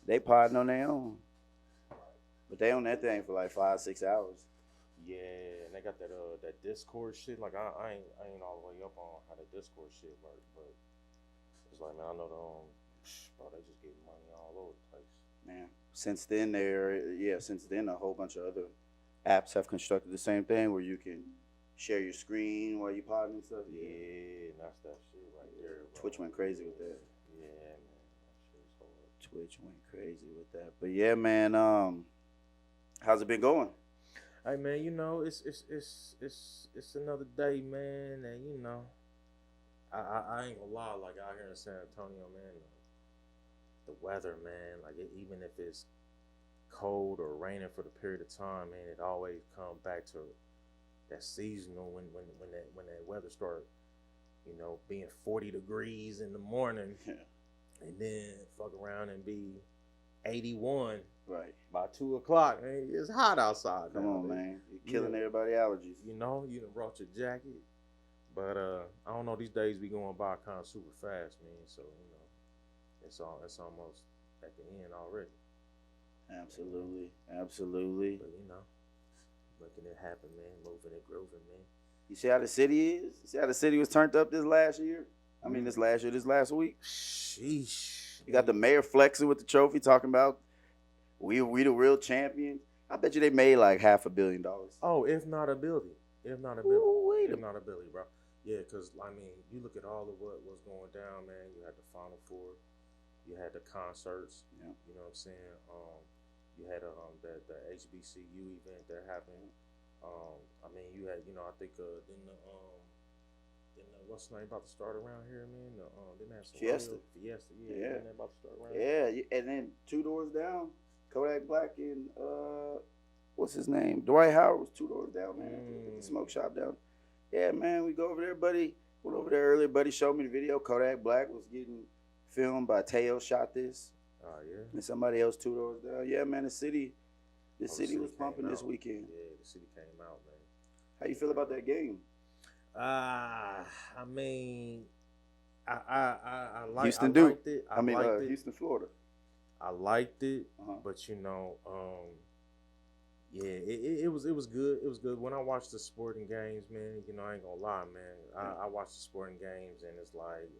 They potting on their own. But they on that thing for like 5-6 hours. Yeah, and they got that Discord shit. Like I ain't all the way up on how the Discord shit work, but it's like, man, I know bro, they just get money all over the place. Man, since then a whole bunch of other apps have constructed the same thing where you can share your screen while you potting and stuff. Yeah, and that's that shit right there, bro. Twitch went crazy with that. Yeah, man, that shit's hard. Twitch went crazy with that. But yeah, man, how's it been going? Hey, man, you know, it's another day, man, and you know, I ain't gonna lie, like out here in San Antonio, man, the weather, man, like even if it's cold or raining for the period of time, man, it always comes back to that seasonal when that weather start, you know, being 40 degrees in the morning, and then fuck around and be 81. Right. By 2 o'clock, man, it's hot outside. Come on, man. You're killing everybody's allergies. You know, you done brought your jacket. But I don't know, these days be going by kind of super fast, man. So, you know, it's almost at the end already. Absolutely. Absolutely. But, you know, making it happen, man. Moving and grooving, man. You see how the city is? You see how the city was turned up this last year? I mean, this last week? Sheesh. You got the mayor flexing with the trophy, talking about we the real champions. I bet you they made like $500 million. Oh, if not a billion. If not a billion, bro. Yeah, because, I mean, you look at all of what was going down, man. You had the Final Four. You had the concerts. Yeah. You know what I'm saying? You had the HBCU event that happened. I mean, you had, you know, I think what's the name about to start around here, man? Didn't have some Fiesta, yeah. Didn't about to start around here? Yeah, and then 2 doors down, Kodak Black and what's his name? Dwight Howard was 2 doors down, man. The smoke shop down. Yeah, man, we go over there, buddy. Went over there earlier, buddy. Showed me the video. Kodak Black was getting filmed by Teo. Shot this. Oh yeah. And somebody else 2 doors down. Yeah, man. The city was pumping this weekend. Yeah, the city came out, man. How you feel about that game? I mean, I liked Houston, liked it. Houston, Florida. I liked it, but you know, yeah, it was good. It was good. When I watched the sporting games, man, you know, I ain't gonna lie, man. I watched the sporting games, and it's like,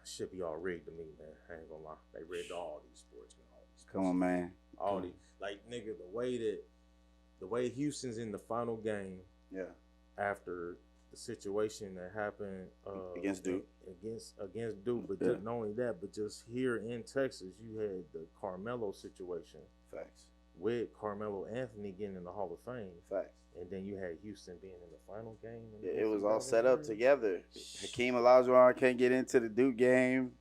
should be all rigged to me, man. I ain't gonna lie. They rigged all these sports, man. Come on, man. All these, like, nigga, the way Houston's in the final game. Yeah. After the situation that happened against Duke, but not only that, but just here in Texas, you had the Karmelo situation. Facts. With Karmelo Anthony getting in the Hall of Fame. Facts. And then you had Houston being in the final game. Yeah, it was all set up together. Hakeem Olajuwon can't get into the Duke game.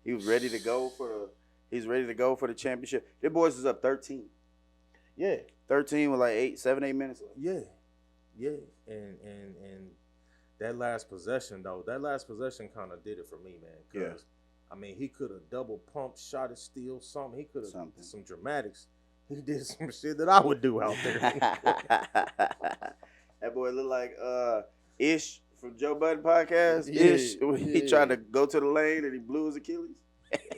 He was ready to go for the championship. Their boys was up 13. Yeah. 13 with like 7, 8 minutes left. Yeah. Yeah, and that last possession kind of did it for me, man. Because, I mean, he could have double pumped, shot it, steal something. He could have some dramatics. He did some shit that I would do out there. That boy looked like Ish from Joe Budden podcast. Yeah, Ish, he tried to go to the lane and he blew his Achilles.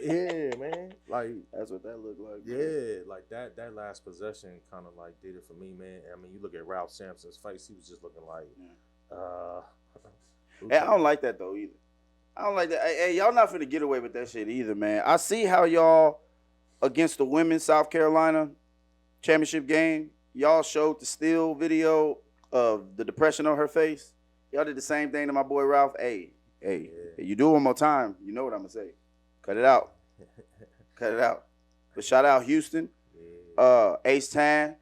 Yeah, man. Like, that's what that looked like. Yeah, man. Like that last possession kind of like did it for me, man. I mean, you look at Ralph Sampson's face; he was just looking like, Hey, I don't like that though either. I don't like that. Hey, y'all not finna get away with that shit either, man. I see how y'all against the women's South Carolina championship game, y'all showed the still video of the depression on her face. Y'all did the same thing to my boy Ralph. Hey, you do it one more time, you know what I'm gonna say. Cut it out. Cut it out. But shout out Houston, Ace Tan,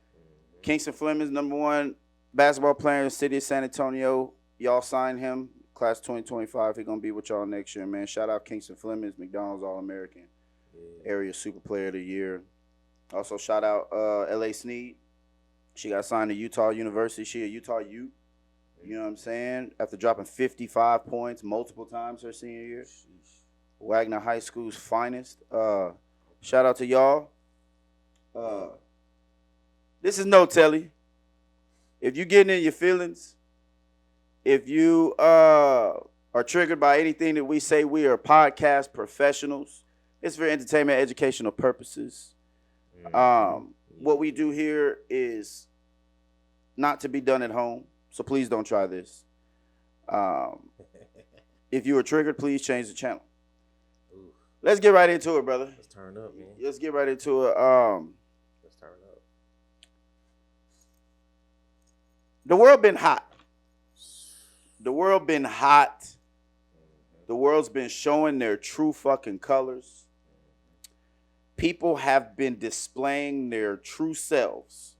Kingston Flemings, #1 basketball player in the city of San Antonio. Y'all signed him, class 2025. He's going to be with y'all next year, man. Shout out Kingston Flemings, McDonald's All-American, Area Super Player of the Year. Also shout out L.A. Sneed. She got signed to Utah University. She a Utah Ute. You know what I'm saying? After dropping 55 points multiple times her senior year. Wagner High School's finest. Shout out to y'all. This is No Telly. If you getting in your feelings, if you are triggered by anything that we say, we are podcast professionals. It's for entertainment, educational purposes. What we do here is not to be done at home, so please don't try this. If you are triggered, please change the channel. Ooh. Let's get right into it, brother. Let's turn up, man. Let's get right into it. Let's turn up. The world been hot. The world been hot. The world's been showing their true fucking colors. People have been displaying their true selves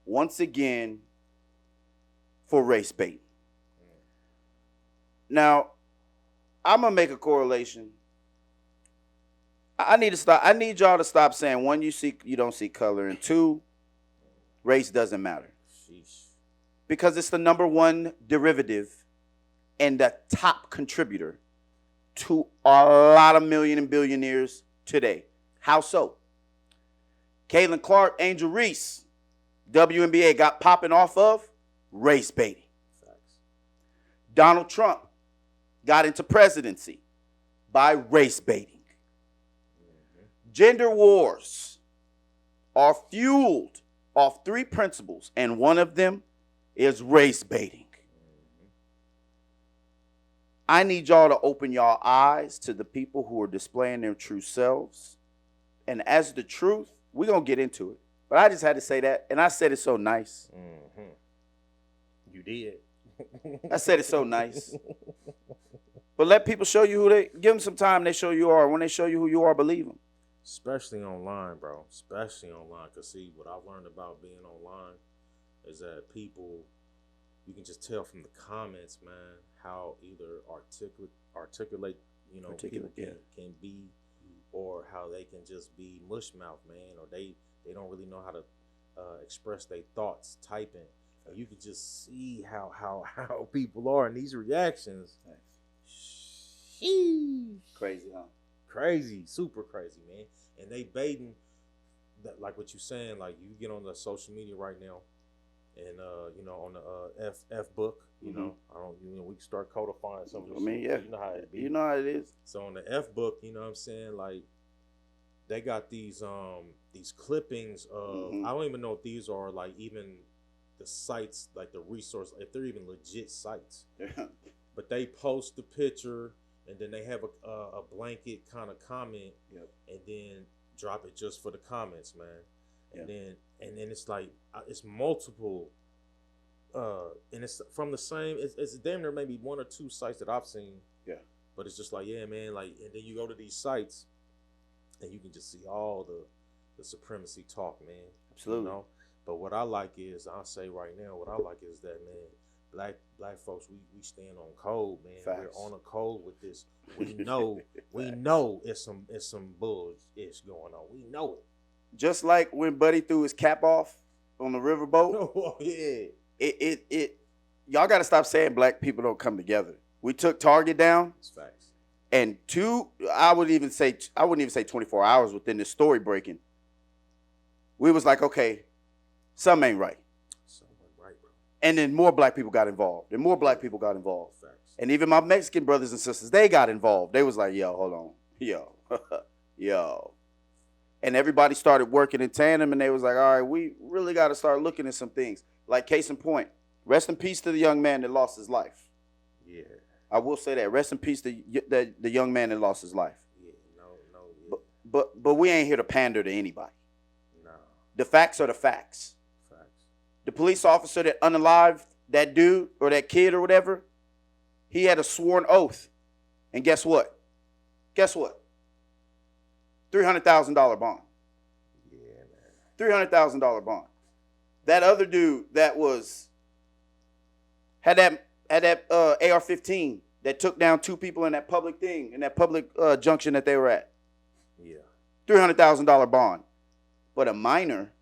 once again for race bait. Now, I'm gonna make a correlation. I need y'all to stop saying, one, you don't see color, and two, race doesn't matter. Sheesh. Because it's the number one derivative and the top contributor to a lot of million and billionaires today. How so? Caitlin Clark, Angel Reese, WNBA got popping off of race baiting. Facts. Donald Trump got into presidency by race baiting. Mm-hmm. Gender wars are fueled off three principles, and one of them is race baiting. Mm-hmm. I need y'all to open y'all eyes to the people who are displaying their true selves. And as the truth, we're going to get into it. But I just had to say that, and I said it so nice. Mm-hmm. You did. I said it so nice. But let people show you who they, give them some time, they show you are. When they show you who you are, believe them. Especially online, bro. Especially online. Because see, what I've learned about being online is that people, you can just tell from the comments, man, how either articulate, people can be, or how they can just be mushmouth, man, or they don't really know how to express their thoughts typing. And you can just see how people are in these reactions. Crazy, huh? Crazy, super crazy, man. And they baiting that, like what you saying, like you get on the social media right now, and on the F book, we can start codifying some of this. I mean, yeah, you know how it be. You know how it is. So on the F book, you know what I'm saying, like they got these clippings of, I don't even know if these are like even the sites, like the resource, if they're even legit sites. But they post the picture, and then they have a blanket kind of comment, and then drop it just for the comments, man. And then it's like it's multiple, and it's from the same. It's damn near maybe one or two sites that I've seen. Yeah. But it's just like, yeah, man. Like, and then you go to these sites, and you can just see all the supremacy talk, man. Absolutely. But what I like is, I'll say right now, what I like is that, man, black folks, we stand on code, man. Facts. We're on a code with this. We know it's some bullshit going on. We know it. Just like when Buddy threw his cap off on the riverboat. Oh yeah. It y'all gotta stop saying black people don't come together. We took Target down. That's facts. And I wouldn't even say 24 hours within this story breaking. We was like, okay, something ain't right. Something right, bro. And then more black people got involved. And more black people got involved. Facts. And even my Mexican brothers and sisters, they got involved. They was like, yo, hold on. Yo. And everybody started working in tandem, and they was like, all right, we really got to start looking at some things. Like, case in point, rest in peace to the young man that lost his life. Yeah. I will say that. Rest in peace to the young man that lost his life. Yeah, yeah. But we ain't here to pander to anybody. No. The facts are the facts. Facts. The police officer that unalived that dude or that kid or whatever, he had a sworn oath. And guess what? $300,000 bond. Yeah, man. $300,000 bond. That other dude that had that AR-15 that took down two people in that public thing, in that public junction that they were at. Yeah. $300,000 bond. But a minor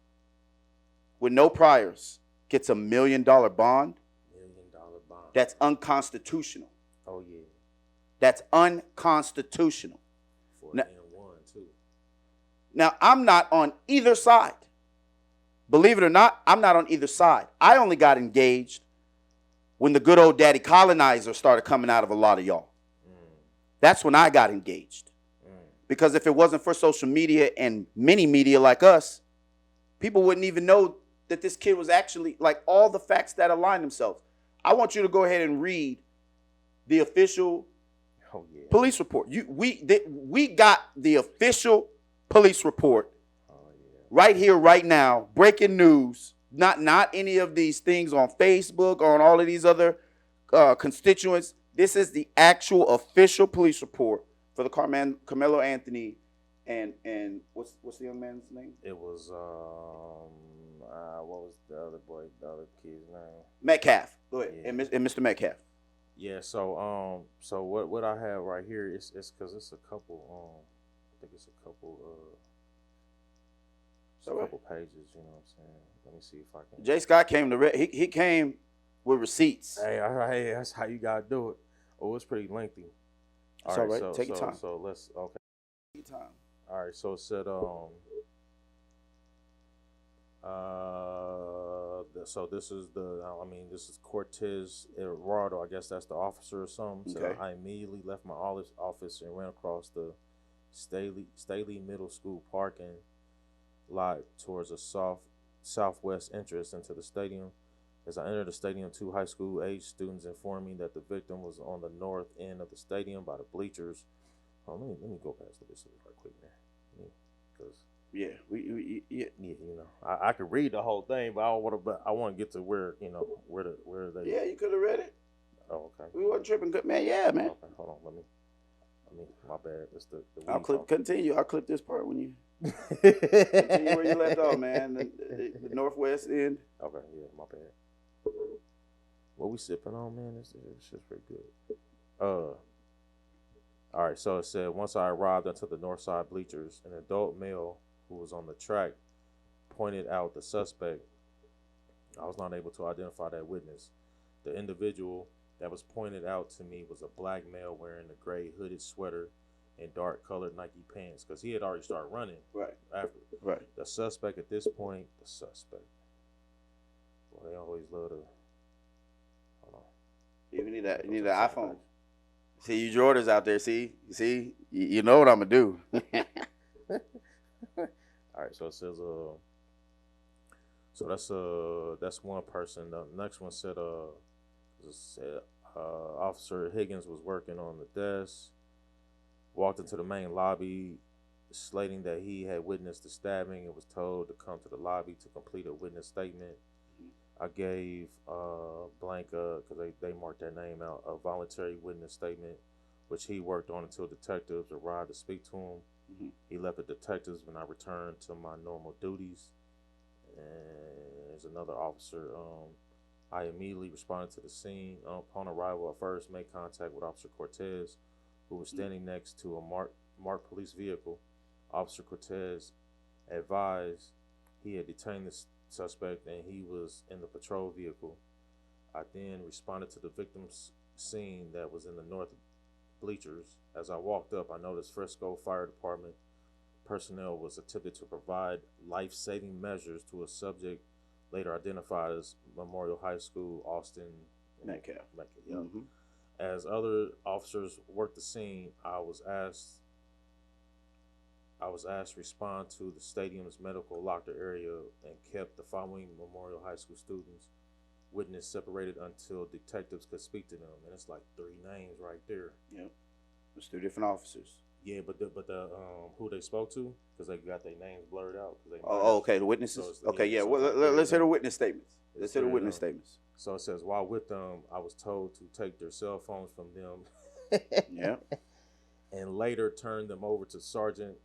with no priors gets $1 million bond. $1 million bond. That's unconstitutional. Oh, yeah. That's unconstitutional. For an N1, too. Now, I'm not on either side. Believe it or not, I'm not on either side. I only got engaged when the good old daddy colonizer started coming out of a lot of y'all. That's when I got engaged. Because if it wasn't for social media and many media like us, people wouldn't even know that this kid was actually, like, all the facts that align themselves. I want you to go ahead and read the official police report. We got the official police report right here, right now. Breaking news. Not any of these things on Facebook or on all of these other constituents. This is the actual official police report for the Karmelo Anthony and what's the young man's name? It was what was the other kid's name? Metcalf. Go ahead. Yeah. And Mr. Metcalf. Yeah. So what I have right here is because it's a couple I think it's a couple pages. You know what I'm saying? Let me see if I can. J. Scott came to he came with receipts. Hey, that's how you gotta do it. Oh, it's pretty lengthy. All right. Take your time. So let's okay. Take your time. All right, so it said so this is this is Cortez Eduardo, I guess that's the officer or something. Okay. So I immediately left my office and ran across the Staley Middle School parking lot towards a southwest entrance into the stadium. As I entered the stadium, 2 high school age students informed me that the victim was on the north end of the stadium by the bleachers. Let me go past this right quick, man. Because yeah, you know, I could read the whole thing, but I want to get to where where they. Yeah, you could have read it. Oh, okay. We wasn't tripping, good man. Yeah, man. Okay, hold on. Let me. My bad. It's the I'll continue. I'll clip this part when you continue where you left off, man. The northwest end. Okay, yeah, my bad. What we sipping on, man? It's just pretty good. All right, so it said, once I arrived onto the north side bleachers, an adult male who was on the track pointed out the suspect. I was not able to identify that witness. The individual that was pointed out to me was a black male wearing a gray hooded sweater and dark colored Nike pants, because he had already started running. Right. After. Right. The suspect at this point, Boy, they always love to. Hold on. Yeah, you need that iPhone. See, you Jordans out there. See, you know what I'm gonna do. All right, so it says so that's one person. The next one said Officer Higgins was working on the desk, walked into the main lobby, stating that he had witnessed the stabbing and was told to come to the lobby to complete a witness statement. I gave Blanca, because they marked their name out, a voluntary witness statement, which he worked on until detectives arrived to speak to him. Mm-hmm. He left the detectives when I returned to my normal duties. And there's another officer. I immediately responded to the scene. Upon arrival, I first made contact with Officer Cortez, who was standing next to a marked police vehicle. Officer Cortez advised he had detained the suspect and he was in the patrol vehicle. I then responded to the victim's scene that was in the north bleachers. As I walked up, I noticed Frisco Fire Department personnel was attempting to provide life-saving measures to a subject later identified as Memorial High School, Austin Metcalf. Yeah. Mm-hmm. As other officers worked the scene, I was asked to respond to the stadium's medical locker area and kept the following Memorial High School students witness separated until detectives could speak to them. And it's like 3 names right there. Yep. There's 2 different officers. Yeah, but the who they spoke to, because they got their names blurred out. Okay, the witnesses. So okay, yeah. Well, let's hear the witness statements. Let's hear the witness statements. So it says, while with them, I was told to take their cell phones from them. Yeah. And later turn them over to Sergeant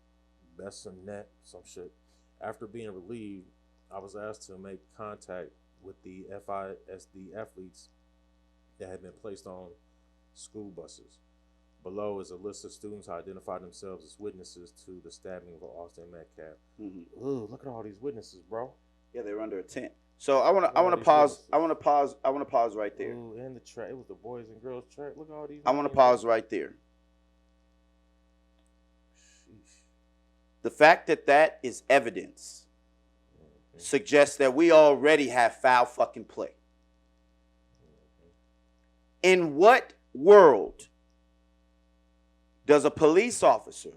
Bessonette, some shit. After being relieved, I was asked to make contact with the FISD athletes that had been placed on school buses. Below is a list of students who identified themselves as witnesses to the stabbing of Austin Metcalf. Mm-hmm. Ooh, look at all these witnesses, bro. Yeah, they were under a tent. So I want to pause. Witnesses. I want to pause right there. Ooh, and the track. It was the boys and girls track. Look at all these. I want to pause right there. Sheesh. The fact that is evidence suggests that we already have foul fucking play. In what world does a police officer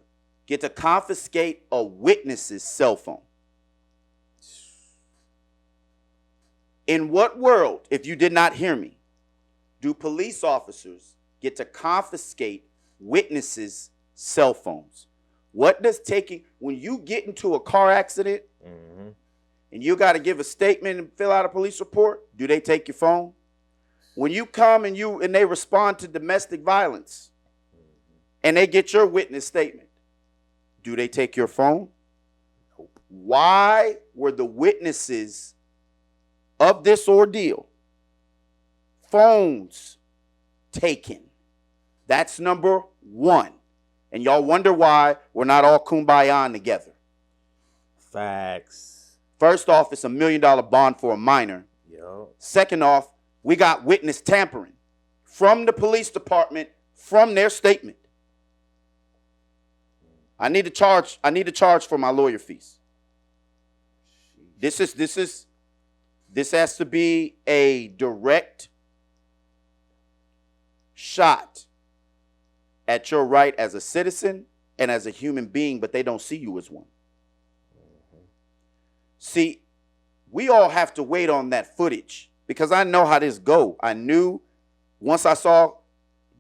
get to confiscate a witness's cell phone. In what world, if you did not hear me, do police officers get to confiscate witnesses' cell phones? What does taking, when you get into a car accident and you got to give a statement and fill out a police report, do they take your phone? When you come and they respond to domestic violence and they get your witness statement, do they take your phone? Why were the witnesses of this ordeal phones taken? That's number one. And y'all wonder why we're not all kumbaya together. Facts. First off, it's $1 million bond for a minor. Yo. Second off, we got witness tampering from the police department from their statement. I need to charge for my lawyer fees. This has to be a direct shot at your right as a citizen and as a human being, but they don't see you as one. See, we all have to wait on that footage because I know how this go. I knew once I saw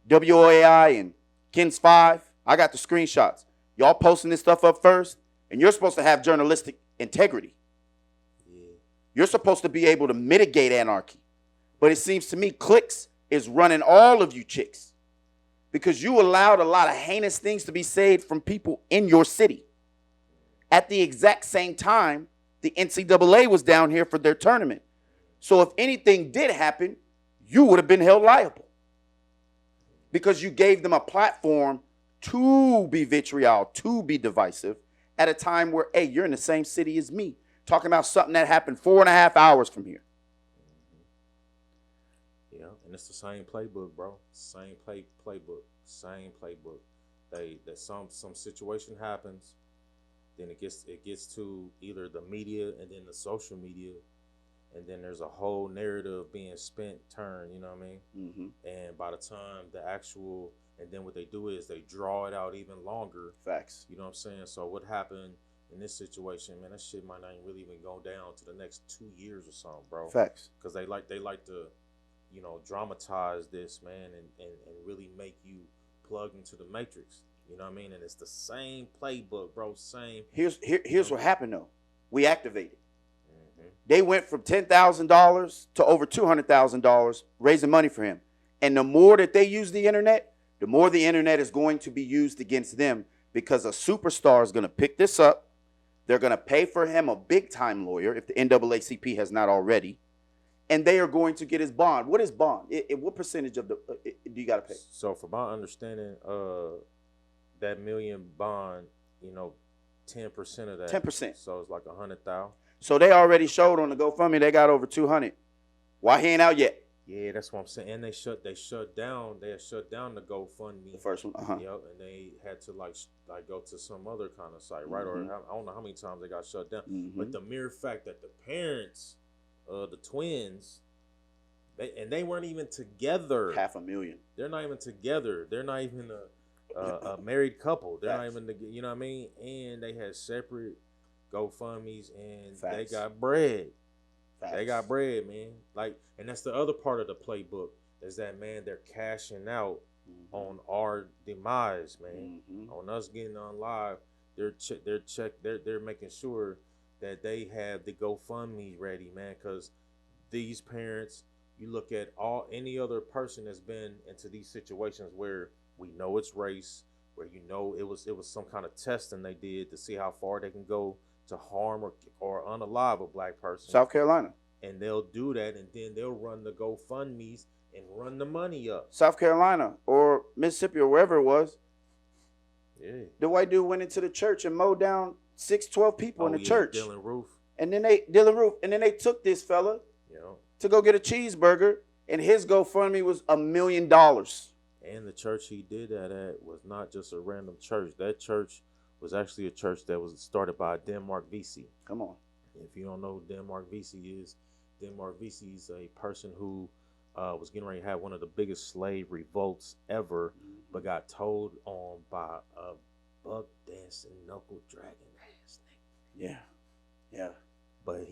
WOAI and Ken's 5, I got the screenshots. Y'all posting this stuff up first, and you're supposed to have journalistic integrity. You're supposed to be able to mitigate anarchy. But it seems to me Clicks is running all of you chicks because you allowed a lot of heinous things to be said from people in your city. At the exact same time, the NCAA was down here for their tournament. So if anything did happen, you would have been held liable because you gave them a platform to be vitriol, to be divisive at a time where, hey, you're in the same city as me, talking about something that happened 4.5 hours from here. Yeah, and it's the same playbook, bro. Same playbook. Same playbook. That some situation happens, then it gets to either the media and then the social media, and then there's a whole narrative being turned, you know what I mean? Mm-hmm. And by the time and then what they do is they draw it out even longer. Facts. You know what I'm saying? So what happened in this situation, man, that shit might not really even go down to the next 2 years or something, bro. Facts. Because they like to, dramatize this, man, and really make you plug into the matrix. You know what I mean? And it's the same playbook, bro. Same. Here's what happened though. We activated. Mm-hmm. They went from $10,000 to over $200,000 raising money for him. And the more that they use the internet, the more the internet is going to be used against them because a superstar is going to pick this up. They're going to pay for him a big-time lawyer if the NAACP has not already, and they are going to get his bond. What is bond? What percentage of do you got to pay? So from my understanding, that million bond, 10% of that. 10%. So it's like 100,000. So they already showed on the GoFundMe they got over 200. Why he ain't out yet? Yeah, that's what I'm saying. And they shut down the GoFundMe. The first one. Yep, and they had to like go to some other kind of site, right? Mm-hmm. Or I don't know how many times they got shut down. Mm-hmm. But the mere fact that the parents, the twins, they weren't even together. $500,000. They're not even together. They're not even a married couple. They're not even, you know what I mean? And they had separate GoFundMes, and they got bread. They got bread, man. Like, and that's the other part of the playbook is that, man, they're cashing out on our demise, man. On us getting on live, they're making sure that they have the GoFundMe ready, man. Because these parents, you look at any other person that's been into these situations where we know it's race, where it was some kind of testing they did to see how far they can go to harm or unalive a black person. South Carolina. And they'll do that, and then they'll run the GoFundMes and run the money up. South Carolina or Mississippi or wherever it was. Yeah. The white dude went into the church and mowed down 12 people in the church. Dylan Roof. And then they took this fella to go get a cheeseburger, and his GoFundMe was $1 million. And the church he did that at was not just a random church. That church was actually a church that was started by Denmark Vesey. Come on. If you don't know who Denmark Vesey is a person who was getting ready to have one of the biggest slave revolts ever, but got told on by buck dancing knuckle dragging ass nigga. Yeah. Yeah. But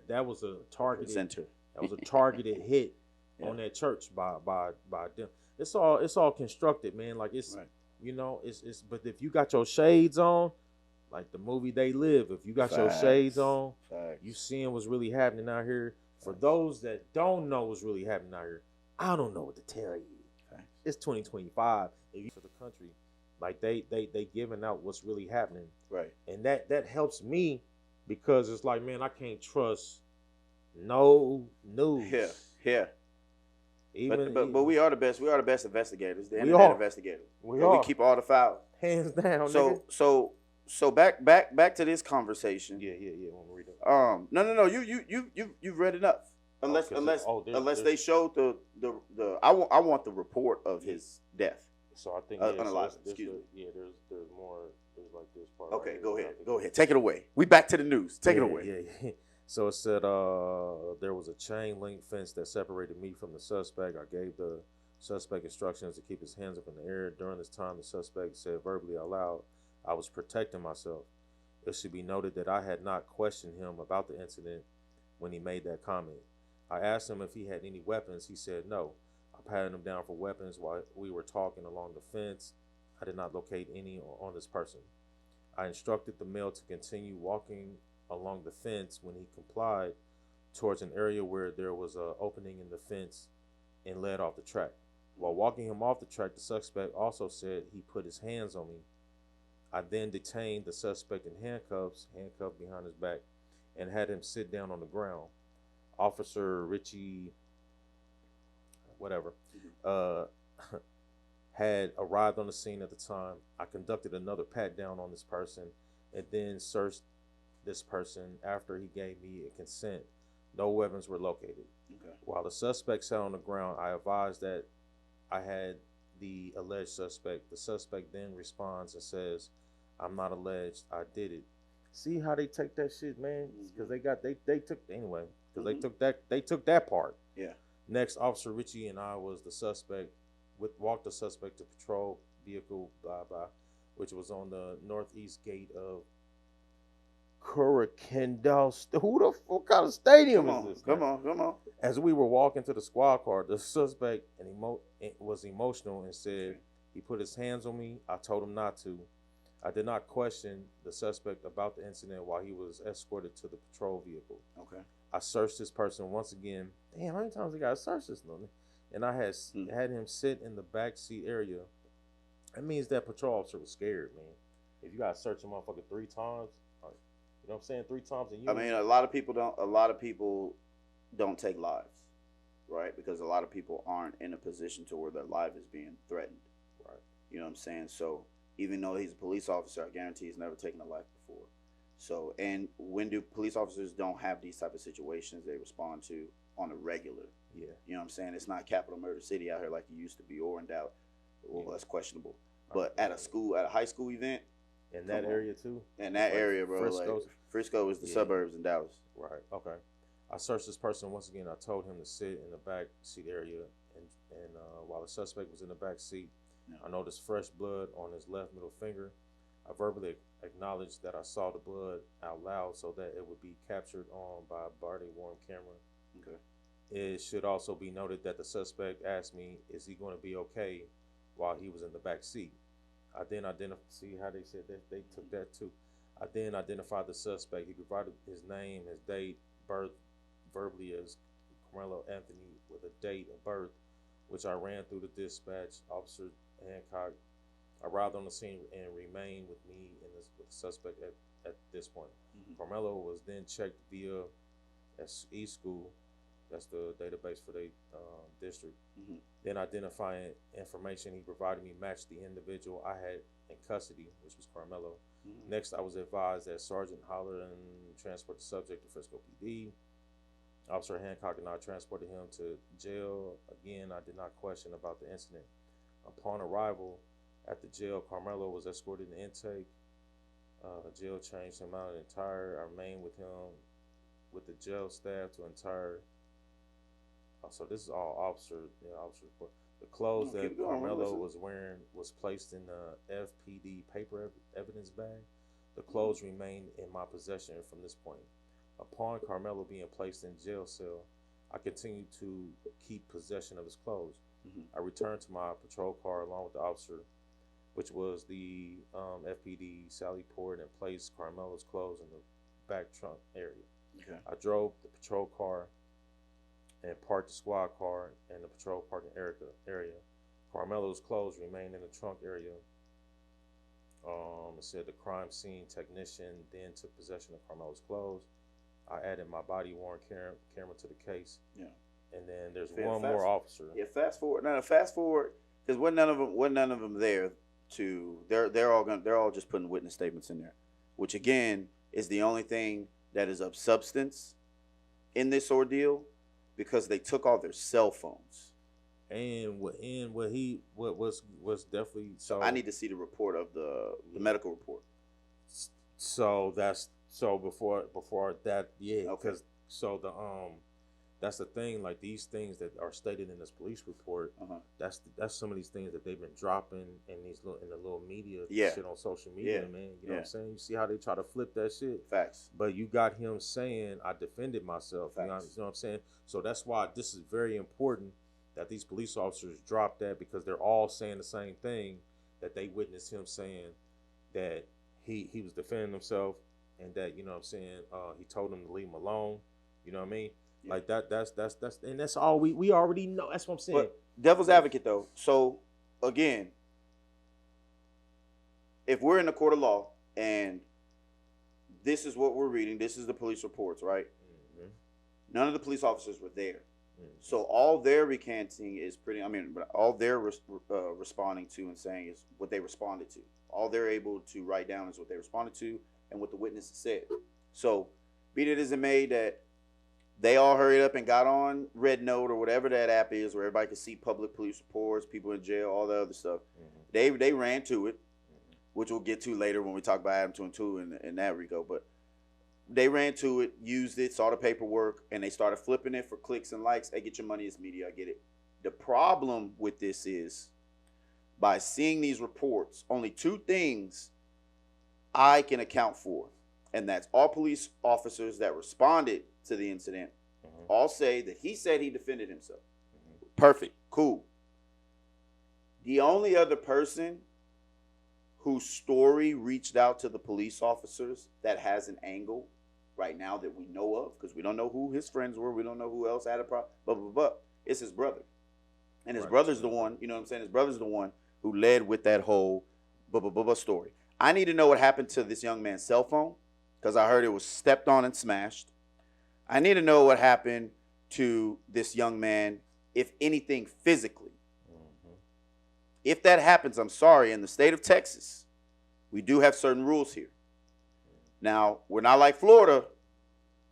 that was a targeted Center. that was a targeted hit Yeah. on that church by them. It's all constructed, man. Like it's Right. it's but if you got your shades on, like the movie They Live, if you got your shades on, you seeing what's really happening out here. For those that don't know what's really happening out here, I don't know what to tell you. It's 2025. If you for the country, like they giving out what's really happening. Right. And that helps me because it's like, man, I can't trust no news. Yeah. Yeah. Even, but we are the best. We are the best investigators. The We internet are. investigators. We We keep all the files. hands down. nigga. So back to this conversation. Yeah. Want to read it? No. You've read enough. Unless they showed the I want the report of his death. So I think unalive. Excuse me. Yeah, there's more. There's like this part. Okay, right go here. ahead. Go ahead. Take it away. We back to the news. Take it away. Yeah. So it said there was a chain link fence that separated me from the suspect. I gave the suspect instructions to keep his hands up in the air. During this time, the suspect said verbally out loud, "I was protecting myself." It should be noted that I had not questioned him about the incident when he made that comment. I asked him if he had any weapons. He said no. I patted him down for weapons while we were talking along the fence. I did not locate any on this person. I instructed the male to continue walking along the fence. When he complied, towards an area where there was an opening in the fence and led off the track. While walking him off the track, the suspect also said he put his hands on me. I then detained the suspect in handcuffed behind his back, and had him sit down on the ground. Officer Richie, whatever, had arrived on the scene at the time. I conducted another pat down on this person and then searched this person after he gave me a consent. No weapons were located. Okay. While the suspect sat on the ground, I advised that I had the alleged suspect. The suspect then responds and says, "I'm not alleged. I did it." See how they take that shit, man? Because they took anyway. Because they took that part. Yeah. Next, Officer Richie and I was the suspect. Walked the suspect to patrol vehicle, which was on the northeast gate of Curricendale. What kind of stadium is this? Come on. As we were walking to the squad car, the suspect was emotional and said he put his hands on me. I told him not to. I did not question the suspect about the incident while he was escorted to the patrol vehicle. Okay. I searched this person once again. Damn, how many times I got to search this? And I had him sit in the back seat area. That means that patrol officer was scared, man. If you got to search a motherfucker 3 times, you know what I'm saying? 3 times. And I mean, a lot of people don't take lives, right? Because a lot of people aren't in a position to where their life is being threatened. Right. You know what I'm saying? So even though he's a police officer, I guarantee he's never taken a life before. So, and when do police officers don't have these type of situations they respond to on a regular? Yeah. You know what I'm saying? It's not capital murder city out here like it used to be, or in doubt. Well, that's questionable. But at a high school event. In that area too? In that area, bro. Frisco is the suburbs in Dallas. Right. Okay. I searched this person once again. I told him to sit in the back seat area, and while the suspect was in the back seat, I noticed fresh blood on his left middle finger. I verbally acknowledged that I saw the blood out loud so that it would be captured on by a body-worn camera. Okay. It should also be noted that the suspect asked me, "Is he going to be okay?" while he was in the back seat. I then see how they said that they took that too. I then identified the suspect. He provided his name, his date, birth, verbally as Karmelo Anthony with a date of birth, which I ran through the dispatch. Officer Hancock arrived on the scene and remained with me with the suspect at this point. Karmelo was then checked via eSchool. That's the database for the district. Then identifying information he provided me matched the individual I had in custody, which was Karmelo. Next, I was advised that Sergeant Holland transported the subject to Frisco PD. Officer Hancock and I transported him to jail. Again, I did not question about the incident. Upon arrival at the jail, Karmelo was escorted in intake. Jail changed him out entire. I remained with him with the jail staff to entire. So this is all officer report. The clothes Keep that going, Karmelo listen. was wearing was placed in the FPD paper evidence bag. The clothes remained in my possession from this point. Upon Karmelo being placed in jail cell, I continued to keep possession of his clothes. I returned to my patrol car along with the officer, which was the FPD Sally Port, and placed Karmelo's clothes in the back trunk area. Okay. I drove the patrol car and parked the squad car in the patrol parking area. Karmelo's clothes remained in the trunk area. It said the crime scene technician then took possession of Karmelo's clothes. I added my body-worn camera to the case. Yeah. And then there's Yeah, one more officer. Yeah, fast forward. No, fast forward, because wasn't none of them there to. They're all just putting witness statements in there, which again is the only thing that is of substance in this ordeal, because they took all their cell phones. And what was definitely so. I need to see the report of the medical report. So before that, yeah, because okay. that's the thing. Like these things that are stated in this police report, that's some of these things that they've been dropping in the little media shit on social media, man. You know what I'm saying? You see how they try to flip that shit. Facts. But you got him saying, "I defended myself." You know what I'm saying? So that's why this is very important that these police officers drop that, because they're all saying the same thing, that they witnessed him saying that he was defending himself, and that, you know what I'm saying, he told them to leave him alone. You know what I mean? Yeah. Like that's and that's all we already know. That's what I'm saying. But devil's advocate though. So again, if we're in the court of law and this is what we're reading, this is the police reports, right? Mm-hmm. None of the police officers were there. Mm-hmm. So all they're recanting is all they're responding to and saying is what they responded to. All they're able to write down is what they responded to and what the witnesses said. So be it as it may that they all hurried up and got on Red Note or whatever that app is, where everybody can see public police reports, people in jail, all the other stuff. Mm-hmm. They ran to it, which we'll get to later when we talk about Adam 2 and 2 and that Rico. But they ran to it, used it, saw the paperwork, and they started flipping it for clicks and likes. Hey, get your money, it's media, I get it. The problem with this is, by seeing these reports, only two things I can account for, and that's all police officers that responded to the incident all say that he said he defended himself. Perfect. Cool. The only other person whose story reached out to the police officers that has an angle right now that we know of, because we don't know who his friends were, we don't know who else had a problem, but it's his brother. And his brother's the one, you know what I'm saying? His brother's the one who led with that whole story. I need to know what happened to this young man's cell phone, because I heard it was stepped on and smashed. I need to know what happened to this young man, if anything, physically. Mm-hmm. If that happens, I'm sorry, in the state of Texas, we do have certain rules here. Now, we're not like Florida.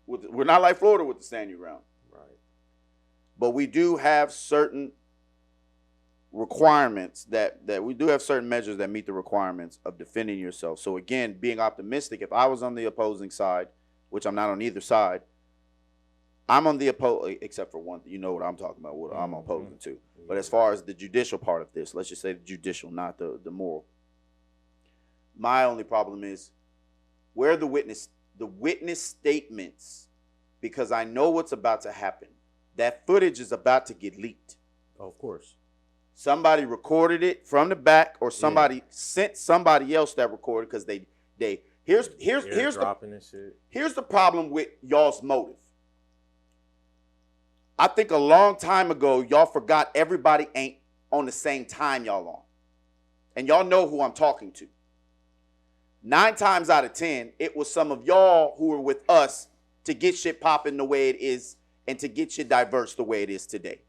We're not like Florida with the stand your ground. Right. But we do have certain requirements that we do have certain measures that meet the requirements of defending yourself. So again, being optimistic, if I was on the opposing side, which I'm not on either side, I'm on the except for one, you know what I'm talking about, what I'm opposing to. But as far as the judicial part of this, let's just say the judicial, not the moral. My only problem is where are the witness statements, because I know what's about to happen. That footage is about to get leaked. Oh, of course. Somebody recorded it from the back, or somebody sent somebody else that recorded, because here's the problem with y'all's motive. I think a long time ago, y'all forgot everybody ain't on the same time y'all on. And y'all know who I'm talking to. 9 times out of 10, it was some of y'all who were with us to get shit popping the way it is and to get shit diverse the way it is today.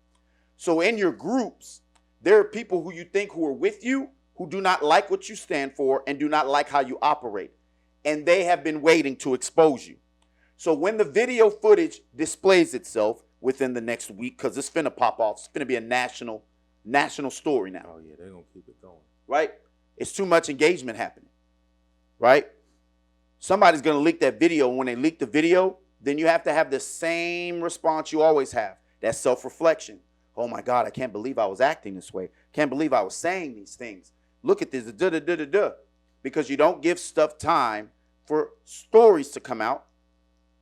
So in your groups, there are people who you think who are with you who do not like what you stand for and do not like how you operate. And they have been waiting to expose you. So when the video footage displays itself within the next week, because it's finna pop off, it's finna be a national story now. Oh, yeah, they're going to keep it going. Right? It's too much engagement happening. Right? Somebody's going to leak that video. And when they leak the video, then you have to have the same response you always have. That self-reflection. Oh my God, I can't believe I was acting this way. Can't believe I was saying these things. Look at this, because you don't give stuff time for stories to come out.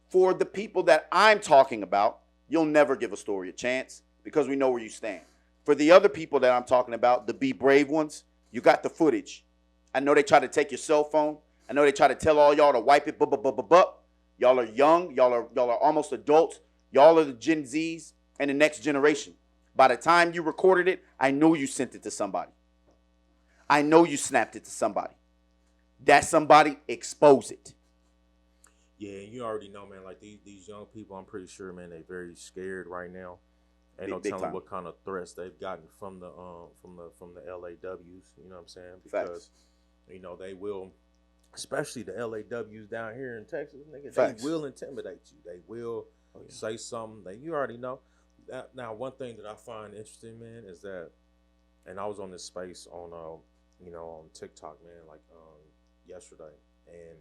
For the people that I'm talking about, you'll never give a story a chance because we know where you stand. For the other people that I'm talking about, the Be Brave ones, you got the footage. I know they try to take your cell phone. I know they try to tell all y'all to wipe it, Y'all are young. Y'all are almost adults. Y'all are the Gen Zs and the next generation. By the time you recorded it, I know you sent it to somebody. I know you snapped it to somebody. That somebody, expose it. Yeah, you already know, man. Like these young people, I'm pretty sure, man, they very scared right now. Ain't no telling what kind of threats they've gotten from the LAWs. You know what I'm saying? Because Facts. you know they will, especially the LAWs down here in Texas, nigga. Facts. They will intimidate you. They will say something that you already know. Now, one thing that I find interesting, man, is that, and I was on this space on on TikTok, man, like yesterday, and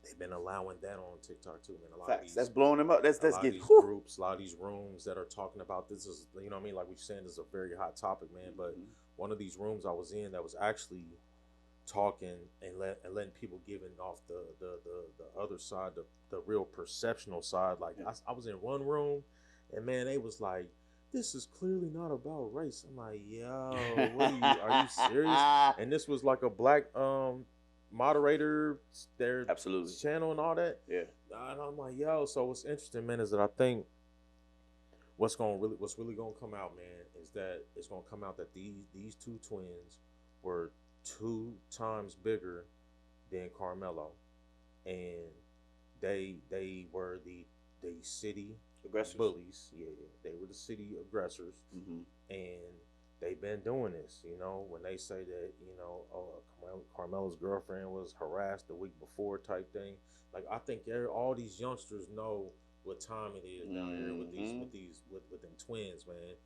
they've been allowing that on TikTok too, man. A lot Facts. of these, that's blowing them up. That's a lot getting of these groups, a lot of these rooms that are talking about this is, you know what I mean? Like we're saying, this is a very hot topic, man. But one of these rooms I was in that was actually talking and letting people giving off the other side, the real perceptional side. Like I was in one room, and man, they was like, "This is clearly not about race." I'm like, "Yo, are you serious?" And this was like a black moderator, their absolutely channel and all that. Yeah. And I'm like, yo, so what's interesting, man, is that I think what's really gonna come out, man, is that it's gonna come out that these two twins were 2 times bigger than Karmelo, and they were the city aggressors. Bullies. Yeah, they were the city aggressors, and they've been doing this, you know, when they say that, you know, Carmelo's girlfriend was harassed the week before type thing. Like, I think all these youngsters know what time it is down here with them twins, man.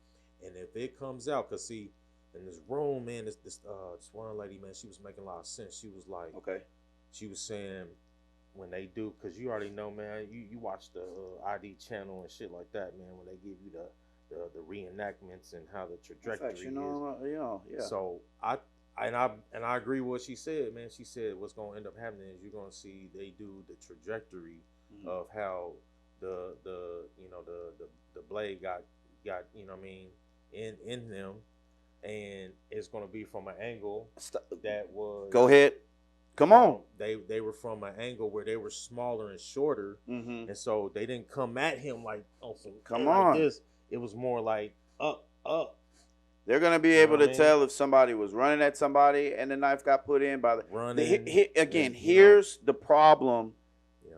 And if it comes out, cause see, in this room, man, this one lady, man, she was making a lot of sense. She was like, she was saying when they do, cause you already know, man, you watch the ID channel and shit like that, man, when they give you the reenactments and how the trajectory is. So I agree with what she said, man. She said what's gonna end up happening is you're gonna see they do the trajectory of how the blade got you know what I mean in them, and it's gonna be from an angle that was go ahead. Come on. They were from an angle where they were smaller and shorter, and so they didn't come at him like like this. It was more like up. They're gonna be able to tell if somebody was running at somebody and the knife got put in by the running. Here's the problem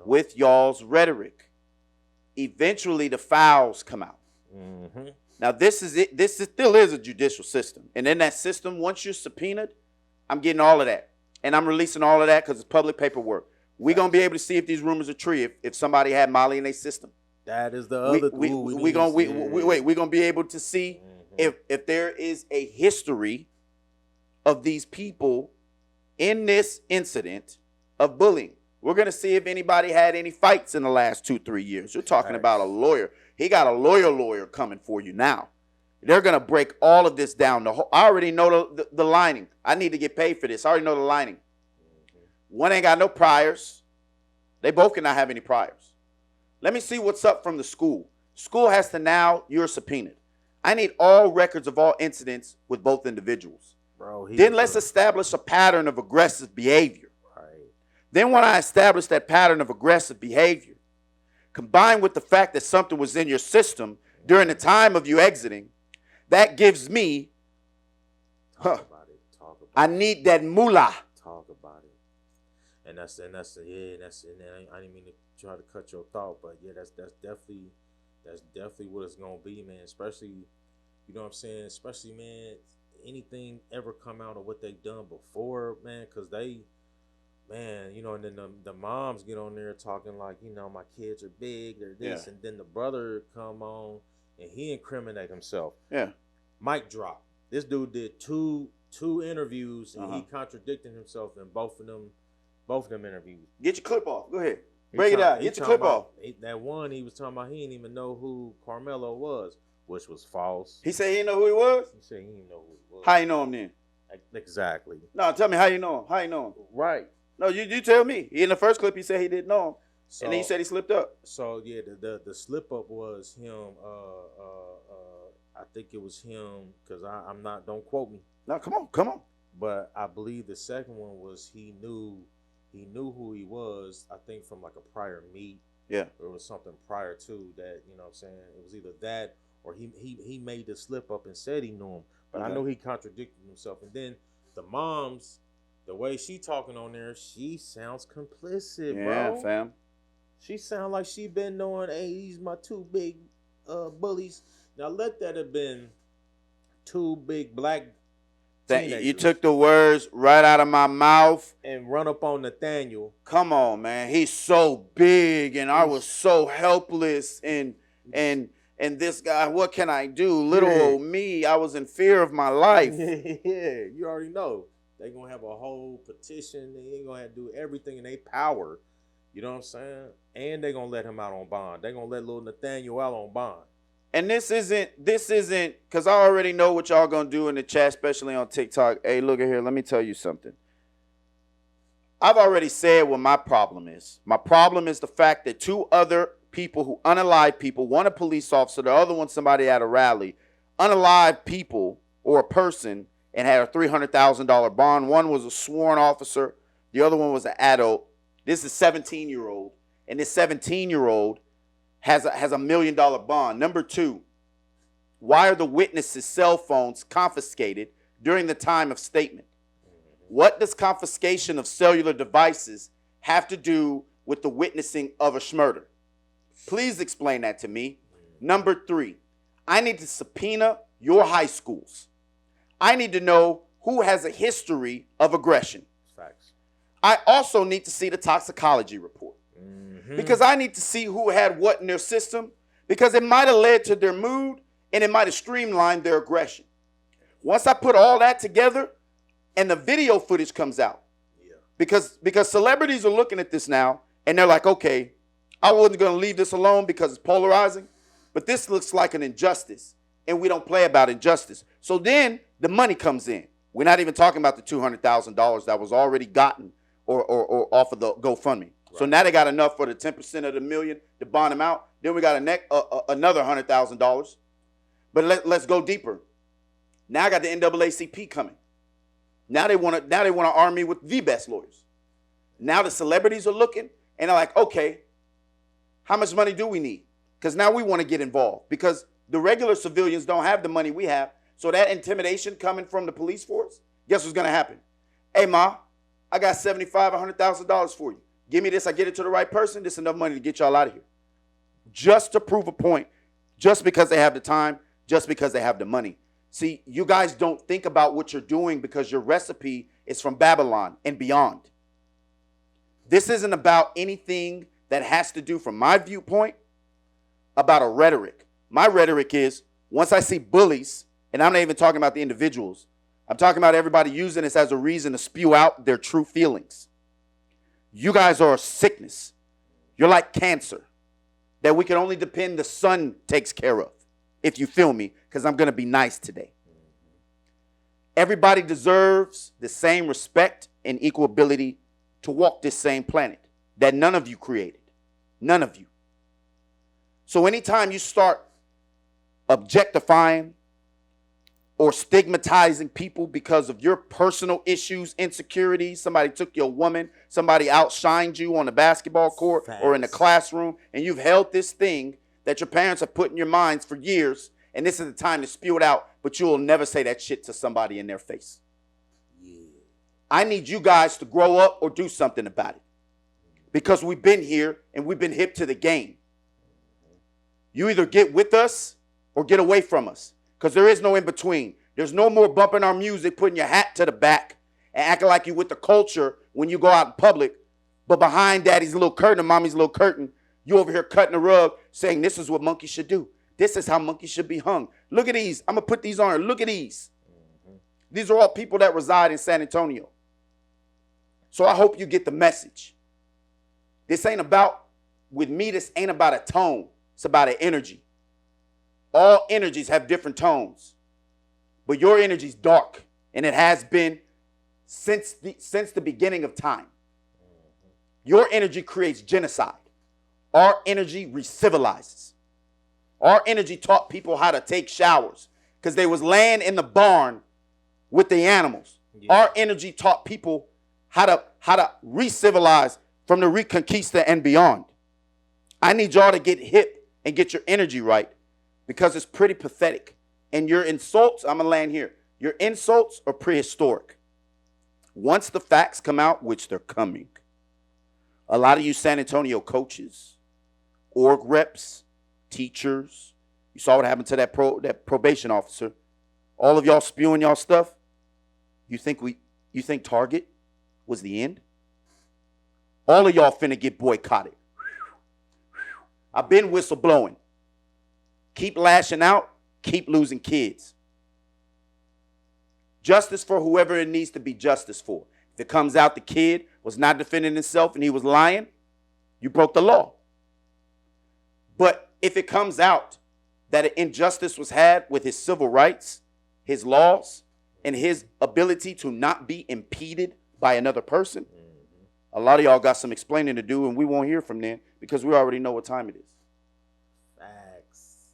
with y'all's rhetoric. Eventually, the fouls come out. Now, this is it. This still is a judicial system, and in that system, once you're subpoenaed, I'm getting all of that, and I'm releasing all of that because it's public paperwork. We're gonna be able to see if these rumors are true. If somebody had Molly in their system. That is the other. We're gonna be able to see if there is a history of these people in this incident of bullying. We're gonna see if anybody had any fights in the last 2-3 years. You're talking about a lawyer. He got a lawyer coming for you now. They're gonna break all of this down. I already know the lining. I need to get paid for this. I already know the lining. One ain't got no priors. They both cannot have any priors. Let me see what's up from the school. School has to now, you're subpoenaed. I need all records of all incidents with both individuals. Bro, then let's establish a pattern of aggressive behavior. Right. Then when I establish that pattern of aggressive behavior, combined with the fact that something was in your system during the time of you exiting, that gives me, Talk about it. I need that moolah. Talk about it. And I didn't mean to try to cut your thought, but yeah, that's definitely what it's gonna be, man. Especially, you know what I'm saying? Especially, man, anything ever come out of what they done before, man, because they, man, you know, and then the moms get on there talking like, you know, my kids are big, they're this, and then the brother come on and he incriminate himself. Yeah. Mic drop. This dude did two interviews and he contradicted himself in both of them interviews. Get your clip off. Go ahead. Break it out. Get your clip off. That one he was talking about, he didn't even know who Karmelo was. which was false. He said he didn't know who he was? He said he didn't know who he was. How you know him then? Exactly. No, tell me how you know him. How you know him? Right. No, you tell me. In the first clip, he said he didn't know him. So, and then he said he slipped up. So, yeah, the slip up was him. I think it was him, because I'm not, don't quote me. No, come on. But I believe the second one was he knew who he was, I think from like a prior meet. Yeah. Or it was something prior to that, you know what I'm saying? It was either that or he made the slip up and said he knew him. But I know he contradicted himself. And then the mom's, the way she talking on there, she sounds complicit, bro. Yeah, fam. She sound like she been knowing, hey, these my two big bullies. Now let that have been two big black teenagers. You took the words right out of my mouth. And run up on Nathaniel. Come on, man. He's so big and I was so helpless and this guy, what can I do? Little old me, I was in fear of my life. Yeah, you already know. They're going to have a whole petition. They're going to have to do everything in their power. You know what I'm saying? And they're going to let him out on bond. They're going to let little Nathaniel out on bond. And this isn't, because I already know what y'all going to do in the chat, especially on TikTok. Hey, look at here. Let me tell you something. I've already said what my problem is. My problem is the fact that two other people who, unalived people, one a police officer, the other one somebody at a rally, unalived people or a person, and had a $300,000 bond. One was a sworn officer. The other one was an adult. This is a 17-year-old. And this 17-year-old has a $1 million bond. Number two, why are the witnesses' cell phones confiscated during the time of statement? What does confiscation of cellular devices have to do with the witnessing of a murder? Please explain that to me. Number three, I need to subpoena your high schools. I need to know who has a history of aggression. Facts. I also need to see the toxicology report. Because I need to see who had what in their system, because it might have led to their mood and it might have streamlined their aggression. Once I put all that together and the video footage comes out, because celebrities are looking at this now and they're like, okay, I wasn't going to leave this alone because it's polarizing, but this looks like an injustice and we don't play about injustice. So then the money comes in. We're not even talking about the $200,000 that was already gotten or off of the GoFundMe. So now they got enough for the 10% of the million to bond them out. Then we got another $100,000. But let's go deeper. Now I got the NAACP coming. Now they want to arm me with the best lawyers. Now the celebrities are looking and they're like, okay, how much money do we need? Because now we want to get involved because the regular civilians don't have the money we have. So that intimidation coming from the police force, guess what's going to happen? Hey, Ma, I got $75,000, $100,000 for you. Give me this, I get it to the right person, this is enough money to get y'all out of here. Just to prove a point, just because they have the time, just because they have the money. See, you guys don't think about what you're doing because your recipe is from Babylon and beyond. This isn't about anything that has to do, from my viewpoint, about a rhetoric. My rhetoric is, once I see bullies, and I'm not even talking about the individuals, I'm talking about everybody using this as a reason to spew out their true feelings. You guys are a sickness. You're like cancer that we can only depend the sun takes care of, if you feel me, because I'm going to be nice today. Everybody deserves the same respect and equal ability to walk this same planet that none of you created. None of you. So anytime you start objectifying or stigmatizing people because of your personal issues, insecurities, somebody took your woman, somebody outshined you on the basketball court or in the classroom, and you've held this thing that your parents have put in your minds for years, and this is the time to spew it out, but you will never say that shit to somebody in their face. Yeah. I need you guys to grow up or do something about it, because we've been here and we've been hip to the game. You either get with us or get away from us. Because there is no in between. There's no more bumping our music, putting your hat to the back, and acting like you with the culture when you go out in public. But behind daddy's little curtain or mommy's little curtain, you over here cutting the rug, saying this is what monkeys should do. This is how monkeys should be hung. Look at these. I'm going to put these on here. Look at these. These are all people that reside in San Antonio. So I hope you get the message. This ain't about, with me, this ain't about a tone. It's about an energy. All energies have different tones, but your energy's dark, and it has been since the beginning of time. Your energy creates genocide. Our energy re-civilizes. Our energy taught people how to take showers because they was laying in the barn with the animals. Yeah. Our energy taught people how to re-civilize from the Reconquista and beyond. I need y'all to get hip and get your energy right because it's pretty pathetic. And your insults, I'm going to land here, your insults are prehistoric. Once the facts come out, which they're coming, a lot of you San Antonio coaches, org reps, teachers, you saw what happened to that probation officer. All of y'all spewing y'all stuff. You think Target was the end? All of y'all finna get boycotted. I've been whistleblowing. Keep lashing out, keep losing kids. Justice for whoever it needs to be justice for. If it comes out the kid was not defending himself and he was lying, you broke the law. But if it comes out that an injustice was had with his civil rights, his laws, and his ability to not be impeded by another person, a lot of y'all got some explaining to do, and we won't hear from them because we already know what time it is. Facts.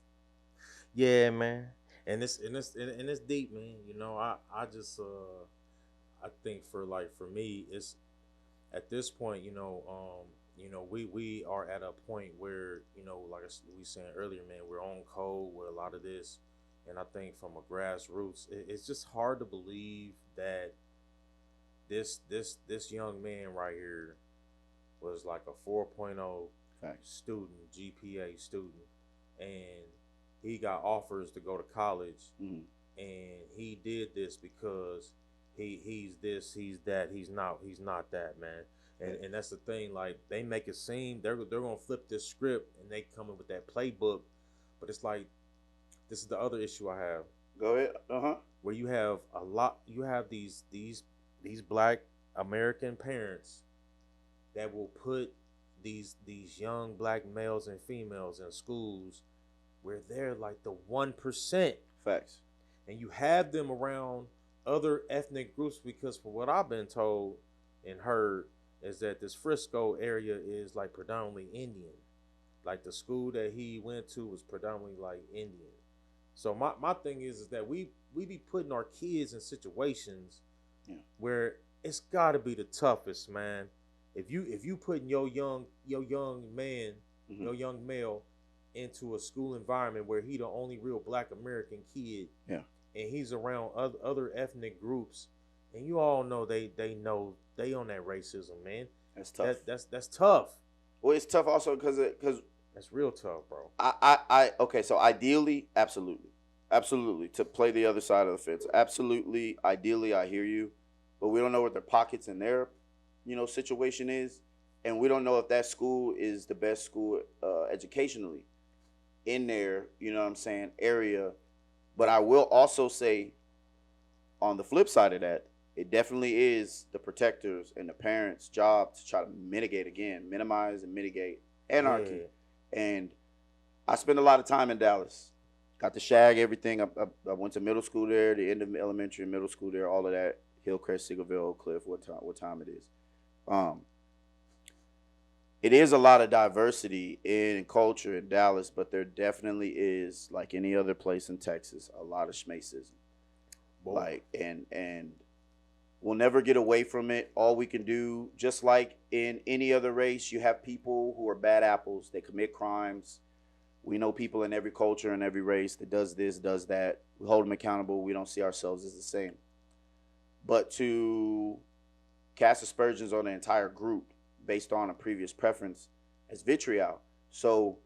Yeah, man. And it's deep, man. You know, I just I think for me, it's at this point, we are at a point where, like we saying earlier, man, we're on code with a lot of this. And I think from a grassroots, it's just hard to believe that this young man right here was like a 4.0 student, GPA student, and he got offers to go to college, and he did this because he's this, he's that, he's not that, man. And that's the thing, like they make it seem they're gonna flip this script and they come in with that playbook, but it's like this is the other issue I have. Go ahead. Where you have these black American parents that will put these young black males and females in schools where they're like the 1%. Facts. And you have them around other ethnic groups because from what I've been told and heard is that this Frisco area is like predominantly Indian. Like the school that he went to was predominantly like Indian. So my thing is that we be putting our kids in situations where it's got to be the toughest, man. If you putting your young man, your young male into a school environment where he the only real black American kid, and he's around other ethnic groups, and you all know they know they on that racism, man. That's tough. That's tough. Well, it's tough also because that's real tough, bro. Okay, so ideally, absolutely, to play the other side of the fence. Absolutely, ideally, I hear you, but we don't know what their pockets and their, situation is, and we don't know if that school is the best school educationally in their, area. But I will also say, on the flip side of that, it definitely is the protectors and the parents' job to try to minimize and mitigate anarchy. Yeah. And I spend a lot of time in Dallas. Got to shag everything. I went to middle school there, the end of elementary and middle school there, all of that. Hillcrest, Sigalville, Oak Cliff, what time it is. It is a lot of diversity in culture in Dallas, but there definitely is, like any other place in Texas, a lot of schmacism. Like, and we'll never get away from it. All we can do, just like in any other race, you have people who are bad apples. They commit crimes. We know people in every culture and every race that does this, does that. We hold them accountable. We don't see ourselves as the same. But to cast aspersions on the entire group based on a previous preference as vitriol. So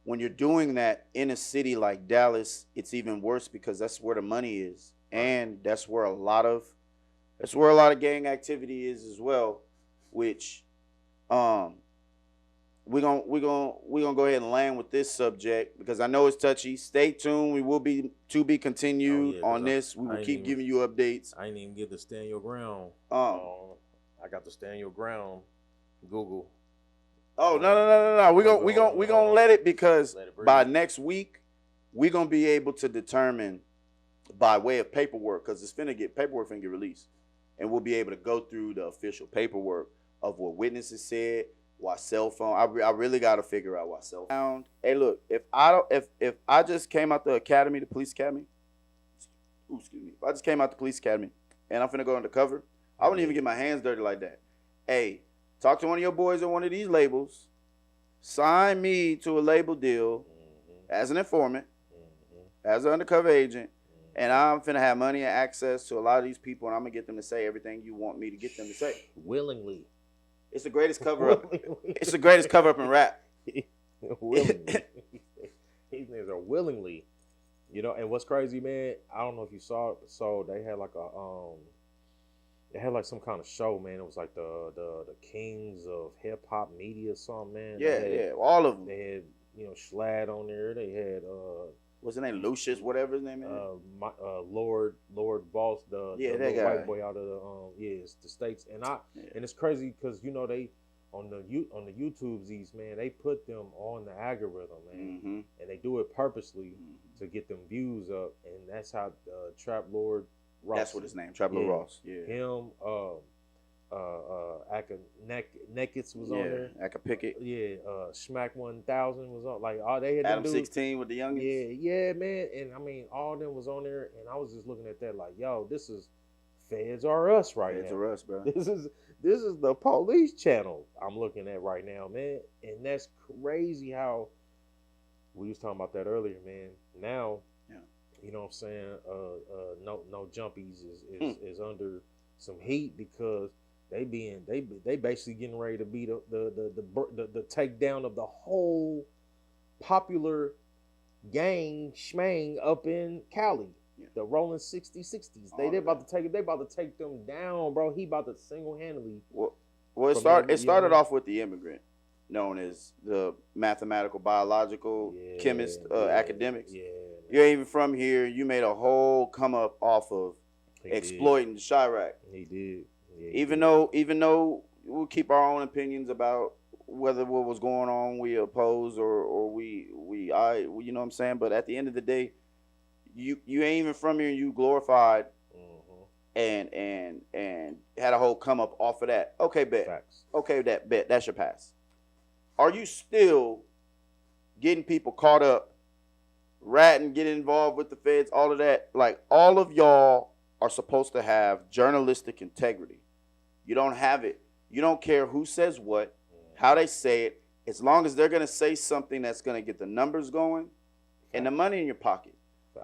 when you're doing that in a city like Dallas, it's even worse because that's where the money is. And that's where a lot of gang activity is as well, which we're gonna go ahead and land with this subject because I know it's touchy. Stay tuned. We will be to be continued on this. We will keep giving you updates. I ain't even get to stand your ground. I got to stand your ground. Google. Oh no! We gonna let it because by next week we're gonna be able to determine by way of paperwork, because it's paperwork finna get released, and we'll be able to go through the official paperwork of what witnesses said, why cell phone. I really got to figure out why cell phone. Hey, look, if I just came out the academy, the police academy, excuse me, if I just came out the police academy and I'm finna go undercover, I wouldn't even get my hands dirty like that. Hey, talk to one of your boys at one of these labels, sign me to a label deal as an informant, as an undercover agent, and I'm finna have money and access to a lot of these people, and I'm gonna get them to say everything you want me to get them to say. Willingly. It's the greatest cover up. It's the greatest cover up in rap. Willingly. These niggas are willingly. You know, and what's crazy, man, I don't know if you saw it, so they had like some kind of show, man. It was like the kings of hip hop media or something, man. Yeah, all of them. They had, you know, Schlatt on there. They had what's his name? Lucius, whatever his name is. Lord Boss, the guy. white boy out of it's the States. And and it's crazy because, you know, they on the YouTubes, these, man, they put them on the algorithm, man, and they do it purposely to get them views up, and that's how Trap Lord Ross. That's what his name, Trap Lord Ross. Yeah. Him, Neckets was on there. Aka Pickett. Yeah, Smack 1000 was on. Like, all they had Adam 16 with the youngins. Yeah, man. And I mean, all of them was on there, and I was just looking at that like, yo, this is Feds Are Us right now. Feds Are Us, bro. This is the police channel I'm looking at right now, man. And that's crazy how we was talking about that earlier, man. Now, you know what I'm saying? No Jumpies is under some heat because they basically getting ready to be the takedown of the whole popular gang schmang up in Cali. The Rolling 60s. They about to take them down, bro. He about to single-handedly. Well, it started off with the immigrant, known as the mathematical, biological, chemist, academics. Yeah. You ain't even from here. You made a whole come up off of exploiting the Chirac. He did. Yeah, even though we'll keep our own opinions about whether what was going on we oppose or we you know what I'm saying. But at the end of the day, you ain't even from here. And you glorified and had a whole come up off of that. Okay, bet. Facts. Okay, bet. That's your pass. Are you still getting people caught up, ratting, getting involved with the feds, all of that? Like, all of y'all are supposed to have journalistic integrity. You don't have it. You don't care who says what, how they say it, as long as they're going to say something that's going to get the numbers going and the money in your pocket.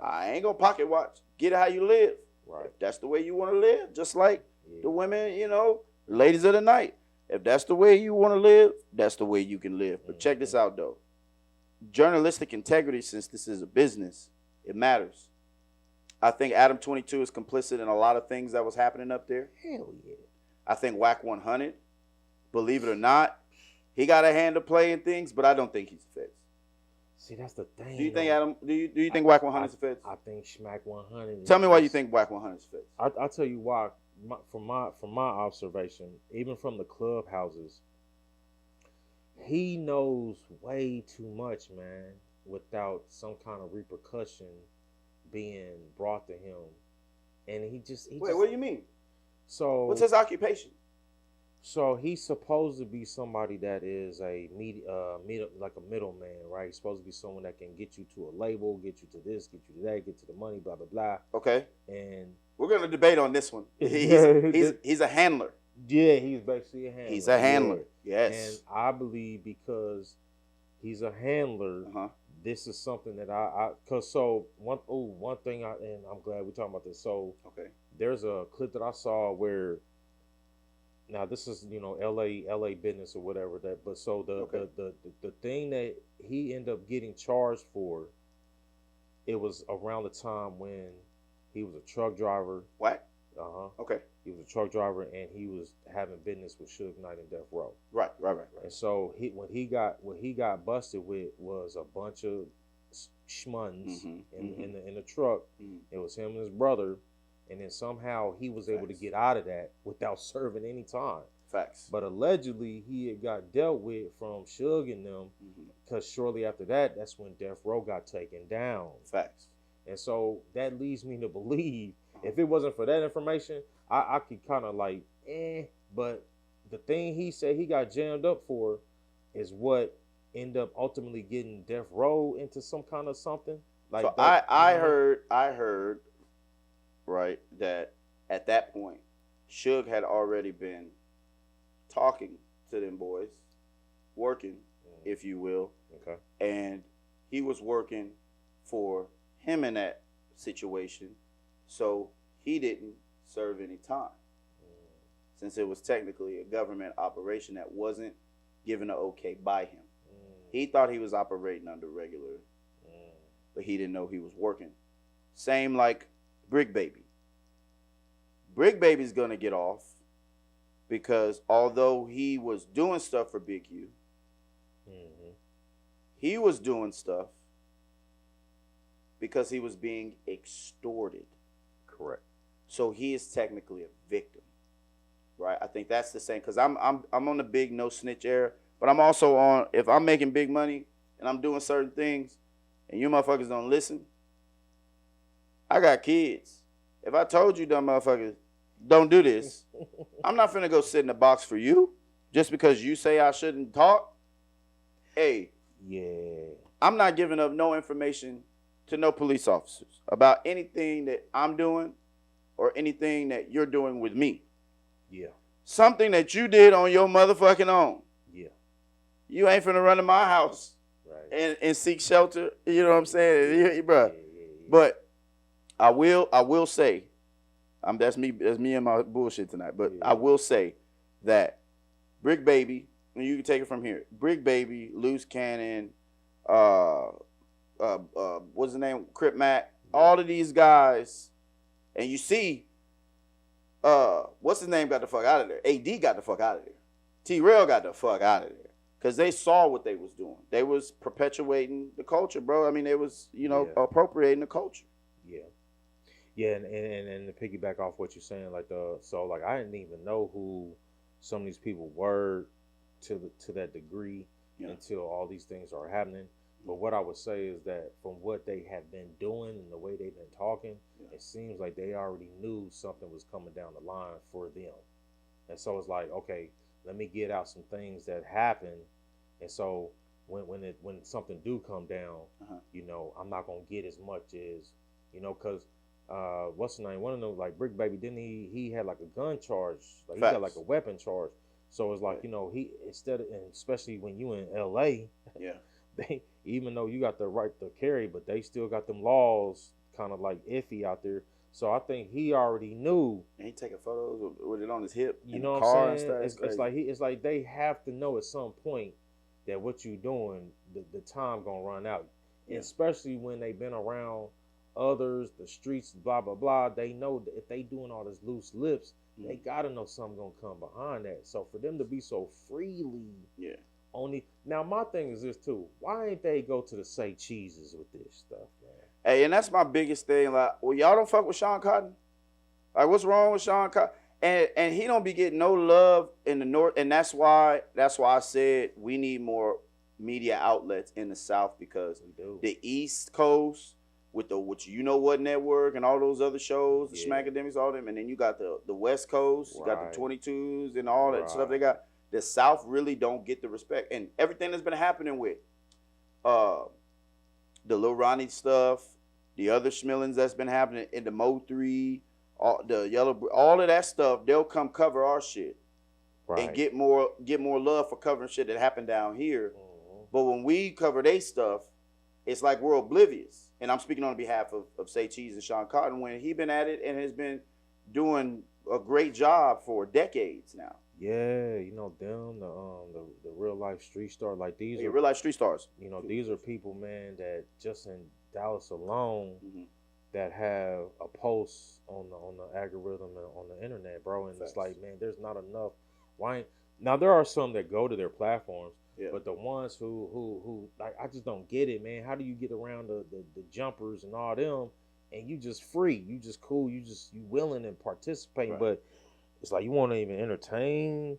I ain't going to pocket watch. Get it how you live. Right. If that's the way you want to live, just like the women, you know, ladies of the night. If that's the way you want to live, that's the way you can live. But check this out, though. Journalistic integrity, since this is a business, it matters. I think Adam 22 is complicit in a lot of things that was happening up there. Hell yeah. I think Whack 100, believe it or not, he got a hand to play in things, but I don't think he's a feds. See, that's the thing. Do you think Adam? Do you think Whack 100 is a feds? I think Smack 100. Tell me why you think Whack 100 is feds. I'll tell you why. From my observation, even from the clubhouses, he knows way too much, man, without some kind of repercussion being brought to him, and he just. Wait, what do you mean? So what's his occupation? So he's supposed to be somebody that is like a middleman, right? He's supposed to be someone that can get you to a label, get you to this, get you to that, get to the money, blah blah blah. Okay. And we're gonna debate on this one. He's a handler. Yeah, he's basically a handler. He's a handler. Yeah. Yes. And I believe because he's a handler, this is something that cause so one thing and I'm glad we're talking about this. So there's a clip that I saw where. Now this is, you know, LA business or whatever that, but so the thing that he ended up getting charged for, it was around the time when he was a truck driver. What? Okay. He was a truck driver and he was having business with Suge Knight and Death Row. Right. And so what he got busted with was a bunch of schmuns in the truck. It was him and his brother. And then somehow he was able to get out of that without serving any time. Facts. But allegedly, he had got dealt with from Suge and them, because shortly after that, that's when Death Row got taken down. Facts. And so that leads me to believe, if it wasn't for that information, I could kind of like, but the thing he said he got jammed up for is what ended up ultimately getting Death Row into some kind of something. Like so that, I heard, right, that at that point, Suge had already been talking to them boys, working, if you will. Okay. And he was working for him in that situation, so he didn't serve any time, since it was technically a government operation that wasn't given an okay by him. He thought he was operating under regular, but he didn't know he was working. Same like Brick Baby. Brick Baby's gonna get off because although he was doing stuff for Big U, he was doing stuff because he was being extorted. Correct. So he is technically a victim, right? I think that's the same, because I'm on the big no snitch era, but I'm also on, if I'm making big money and I'm doing certain things and you motherfuckers don't listen, I got kids. If I told you dumb motherfuckers, don't do this, I'm not finna go sit in the box for you just because you say I shouldn't talk. Hey, I'm not giving up no information to no police officers about anything that I'm doing or anything that you're doing with me. Yeah. Something that you did on your motherfucking own. Yeah. You ain't finna run to my house and seek shelter. You know what I'm saying, bruh. But I will say, that's me and my bullshit tonight. But I will say that Brick Baby, and you can take it from here. Brick Baby, Loose Cannon, what's the name? Crip Mac, all of these guys, and you see, what's his name got the fuck out of there? AD got the fuck out of there. T-Rail got the fuck out of there. Because they saw what they was doing. They was perpetuating the culture, bro. I mean, they was, appropriating the culture. Yeah. Yeah, and to piggyback off what you're saying, like I didn't even know who some of these people were to that degree until all these things are happening. But what I would say is that from what they have been doing and the way they've been talking, it seems like they already knew something was coming down the line for them. And so it's like, okay, let me get out some things that happen. And so when something do come down, I'm not gonna get as much as, because what's the name? One of them, like Brick Baby, didn't he had like a gun charge, like he got like a weapon charge. So it's like, he instead of, and especially when you in LA, they, even though you got the right to carry, but they still got them laws kind of like iffy out there. So I think he already knew. And he taking photos with it on his hip. You know what I'm saying? It's like they have to know at some point that what you doing, the time gonna run out. Yeah. Especially when they've been around others, the streets, blah blah blah. They know that if they doing all this loose lips, they gotta know something gonna come behind that. So for them to be so freely, only now my thing is this too. Why ain't they go to the say cheeses with this stuff, man? Hey, and that's my biggest thing. Like, well, y'all don't fuck with Sean Cotton. Like, what's wrong with Sean Cotton? And he don't be getting no love in the North, and that's why I said we need more media outlets in the South, because the East Coast with the what network and all those other shows, the Schmackademics, all them, and then you got the West Coast, you got the 22s and all that stuff they got. The South really don't get the respect, and everything that's been happening with the Lil Ronnie stuff, the other Schmillings that's been happening in the Mo 3, all of that stuff, they'll come cover our shit and get more love for covering shit that happened down here. But when we cover they stuff, it's like we're oblivious. And I'm speaking on behalf of Say Cheese and Sean Cotton, when he been at it and has been doing a great job for decades now. Yeah, them, the real life street stars, like these are real life street stars. These are people, man, that just in Dallas alone that have a post on the algorithm and on the internet, bro. And it's like, man, there's not enough. Now there are some that go to their platforms, but the ones who like, I just don't get it, man. How do you get around the jumpers and all them, and you just free, you just cool, you willing and participating, but it's like you want to even entertain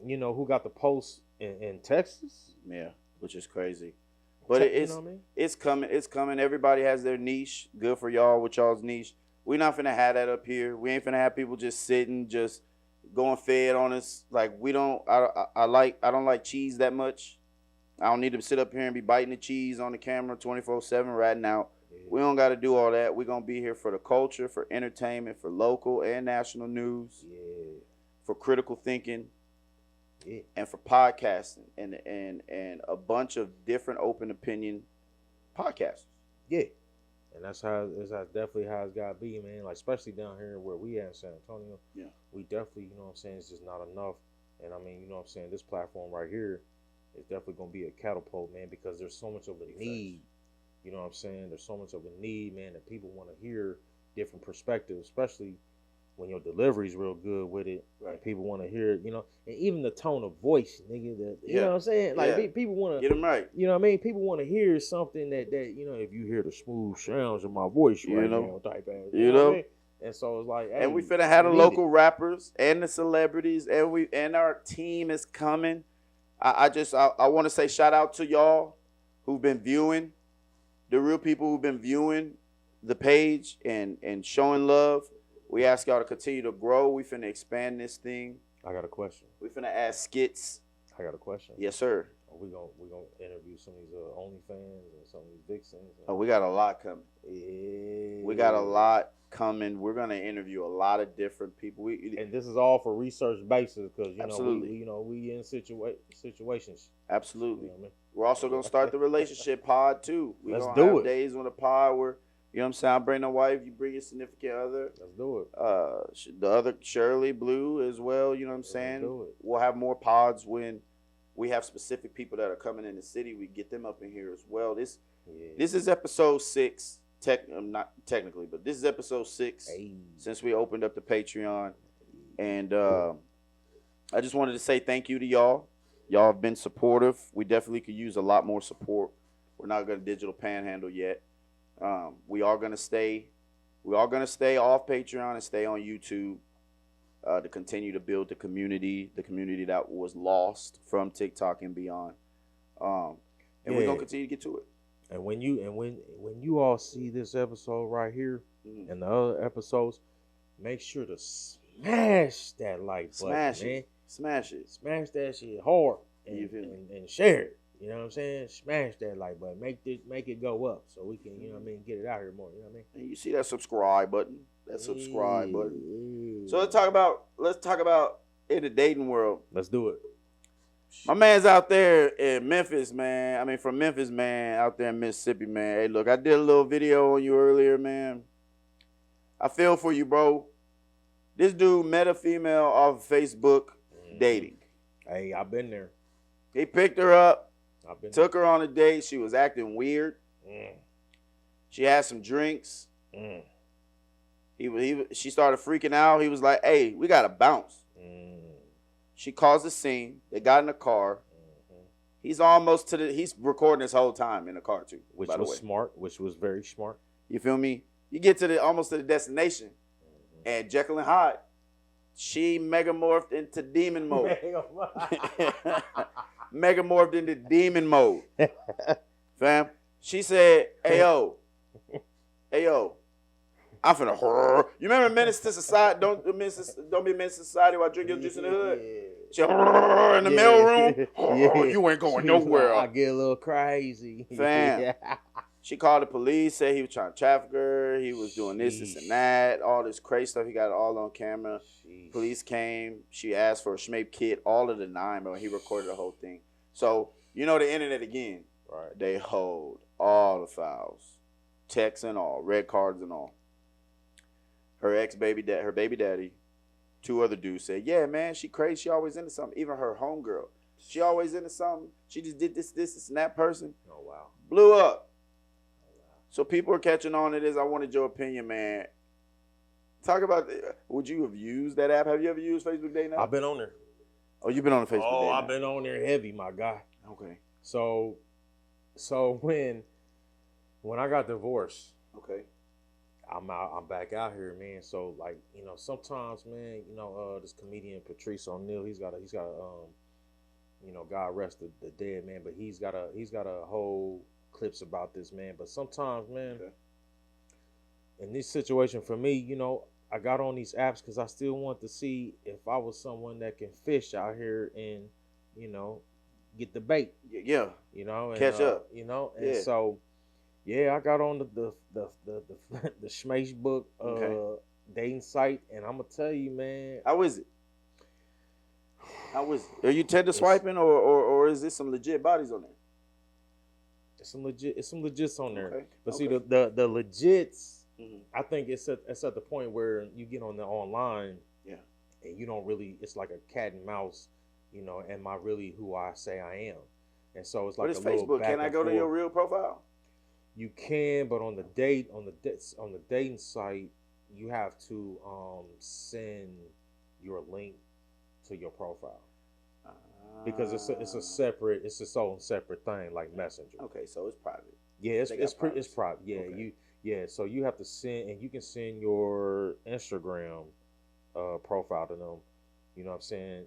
you know, who got the post in Texas. Yeah, which is crazy. But it's, you know what I mean? it's coming. It's coming. Everybody has their niche. Good for y'all with y'all's niche. We're not finna have that up here. We ain't finna have people just sitting, just going fed on us. Like we don't. I don't like cheese that much. I don't need to sit up here and be biting the cheese on the camera 24/7 ratting out. Yeah. We don't got to do all that. We're gonna be here for the culture, for entertainment, for local and national news. Yeah. For critical thinking. Yeah. And for podcasting and a bunch of different open opinion podcasts. Yeah. And that's definitely how it's gotta be, man. Like especially down here where we at in San Antonio. Yeah. We definitely, you know what I'm saying, it's just not enough. And I mean, you know what I'm saying, this platform right here is definitely gonna be a catapult, man, because there's so much of a need. You know what I'm saying? There's so much of a need, man, that people wanna hear different perspectives, especially when your delivery's real good with it, right. And people want to hear it, you know, and even the tone of voice, nigga. You know what I'm saying? Like people want to get them right. You know what I mean? People want to hear something that you know, if you hear the smooth sounds of my voice, right now, type ass. You know what I mean? And so it's like, hey, and we finna have the local rappers and the celebrities, and our team is coming. I want to say shout out to y'all who've been viewing, the real people who've been viewing the page and showing love. We ask y'all to continue to grow. We finna expand this thing. I got a question. We finna add skits. I got a question. Yes, sir. We gonna interview some of these OnlyFans and some of these vixens. Oh, we got a lot coming. Yeah. We got a lot coming. We're gonna interview a lot of different people. And this is all for research basis because absolutely. We in situations. Absolutely. You know what I mean? We're also gonna start the relationship pod too. Let's do it. Days on the pod where. You know what I'm saying? I bring a wife, you bring your significant other. Let's do it. The other Shirley Blue as well, you know what I'm saying? Let's do it. We'll have more pods when we have specific people that are coming in the city. We get them up in here as well. This is episode 6. Not technically, but this is episode 6 since we opened up the Patreon. And I just wanted to say thank you to y'all. Y'all have been supportive. We definitely could use a lot more support. We're not going to digital panhandle yet. We are gonna stay off Patreon and stay on YouTube to continue to build the community that was lost from TikTok and beyond. And we're gonna continue to get to it. And when you all see this episode right here and the other episodes, make sure to smash that like button, man. Smash it. Smash that shit hard and share it. You know what I'm saying? Smash that like button. Make it go up so we can, you know what I mean, get it out here more. You know what I mean? And you see that subscribe button. So let's talk about in the dating world. Let's do it. My man's out there in Memphis, man. I mean, from Memphis, man, out there in Mississippi, man. Hey, look, I did a little video on you earlier, man. I feel for you, bro. This dude met a female off Facebook dating. Hey, I've been there. He picked her up. Took her on a date. She was acting weird. She had some drinks. She started freaking out. He was like, hey, we got to bounce. She caused a scene. They got in the car. He's he's recording this whole time in the car too. Which was smart, which was very smart. You feel me? You get to almost to the destination. And Jekyll and Hyde, she megamorphed into demon mode. Megamorphed into demon mode. Fam. She said, hey yo, I'm finna horror. You remember Menace to Society? Don't be a menace to society while drinking juice in the hood. She in the mailroom. You ain't going nowhere. I get a little crazy. Fam. She called the police, said he was trying to traffic her. He was doing this and that, all this crazy stuff. He got it all on camera. Police came. She asked for a Schmape kit, all of the 9, but he recorded the whole thing. So, you know the internet again. Right. They hold all the files, texts and all, red cards and all. Her baby daddy, 2 other dudes said, yeah, man, she crazy. She always into something. Even her homegirl. She always into something. She just did this, and that person. Oh, wow. Blew up. So people are catching on to this. I wanted your opinion, man. Talk about, would you have used that app? Have you ever used Facebook Dating app? I've been on there. Oh, you've been on the Facebook Dating app? I've been on there heavy, my guy. Okay. So when I got divorced, okay, I'm back out here, man. So like, sometimes, man, this comedian Patrice O'Neal, he's got a God rest the dead, man, but he's got a whole clips about this, man. But sometimes, man, in this situation for me, I got on these apps because I still want to see if I was someone that can fish out here and, get the bait. Yeah. And, catch up. And so, yeah, I got on the Schmeish book dating site, and I'm gonna tell you, man. How is it? Are you Tinder swiping, or is this some legit bodies on there? It's some legits on there. Okay. But see, the legits, I think it's at the point where you get on the online, and you don't really. It's like a cat and mouse. Am I really who I say I am? And so it's like but it's a little Facebook. back Can I and go to forth. your real profile? You can, but on the dating site, you have to send your link to your profile because it's its own separate thing, like Messenger. Okay, so it's private. Yeah, it's private. Yeah, okay. So you have to send, and you can send your Instagram profile to them. You know what I'm saying?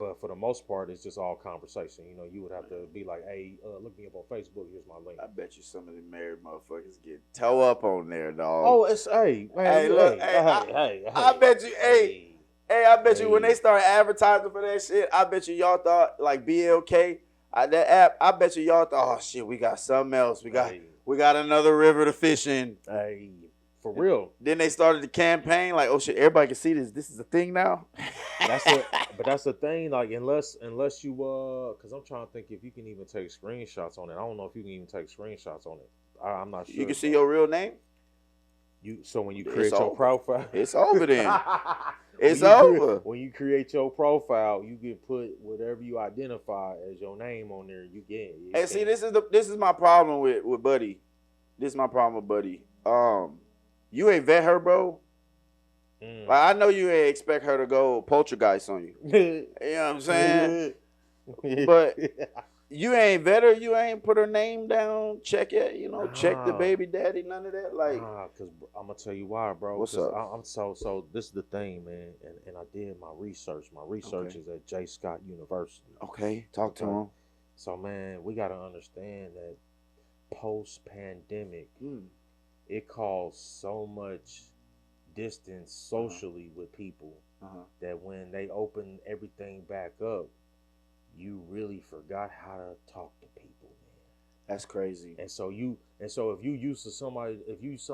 But for the most part, it's just all conversation. You would have to be like, hey, look me up on Facebook. Here's my link. I bet you some of the married motherfuckers get toe up on there, dog. Oh, it's, hey, man. Hey, look, I bet you, I bet you when they started advertising for that shit, I bet you y'all thought, like BLK, that app, I bet you y'all thought, oh, shit, we got something else. We got another river to fish in. Hey. For real. Then they started the campaign like, oh shit, everybody can see this. This is a thing now. But that's the thing. Like, unless you because I'm trying to think if you can even take screenshots on it. I don't know if you can even take screenshots on it. I'm not sure. You can see your real name. So when you create your profile, it's over then. It's over. When you create your profile, you can put whatever you identify as your name on there. You get. Hey, see, this is my problem with Buddy. This is my problem with Buddy. You ain't vet her, bro. Like, I know you ain't expect her to go poltergeist on you. You know what I'm saying? But you ain't vet her. You ain't put her name down. Check it. Check the baby daddy. None of that. Like, because I'm gonna tell you why, bro. What's up? I'm so this is the thing, man. And I did my research. My research is at J. Scott University. Okay, talk to him. So, man, we gotta understand that post-pandemic. It caused so much distance socially with people that when they opened everything back up, you really forgot how to talk to people, man. That's crazy. And so if you used to somebody, that's used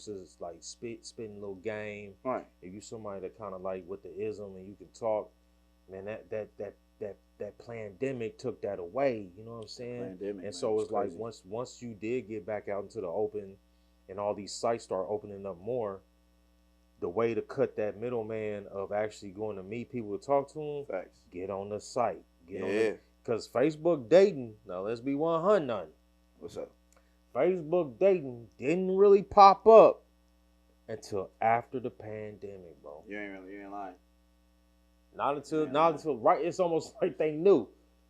to like spitting a little game, right? If you somebody that kind of like with the ism and you can talk, man, that pandemic took that away. You know what I'm saying? And so it's like once you did get back out into the open. And all these sites start opening up more, the way to cut that middleman of actually going to meet people to talk to them, get on the site. Because Facebook dating, now let's be 100. What's up? Facebook dating didn't really pop up until after the pandemic, bro. You ain't lying. Not until right. It's almost like they knew.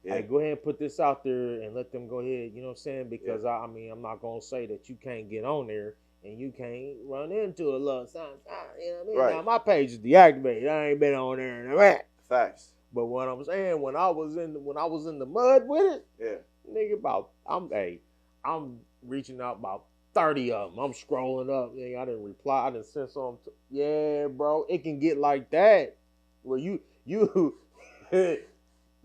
Hey, go ahead and put this out there and let them go ahead. You know what I'm saying? Because I'm not gonna say that you can't get on there and you can't run into a little something. You know what I mean? Right. Now my page is deactivated. I ain't been on there in a minute. Facts. But what I'm saying, when I was in the mud with it, nigga, I'm reaching out about 30 of them. I'm scrolling up. Nigga, I didn't reply. I didn't send some. Yeah, bro, it can get like that. Where you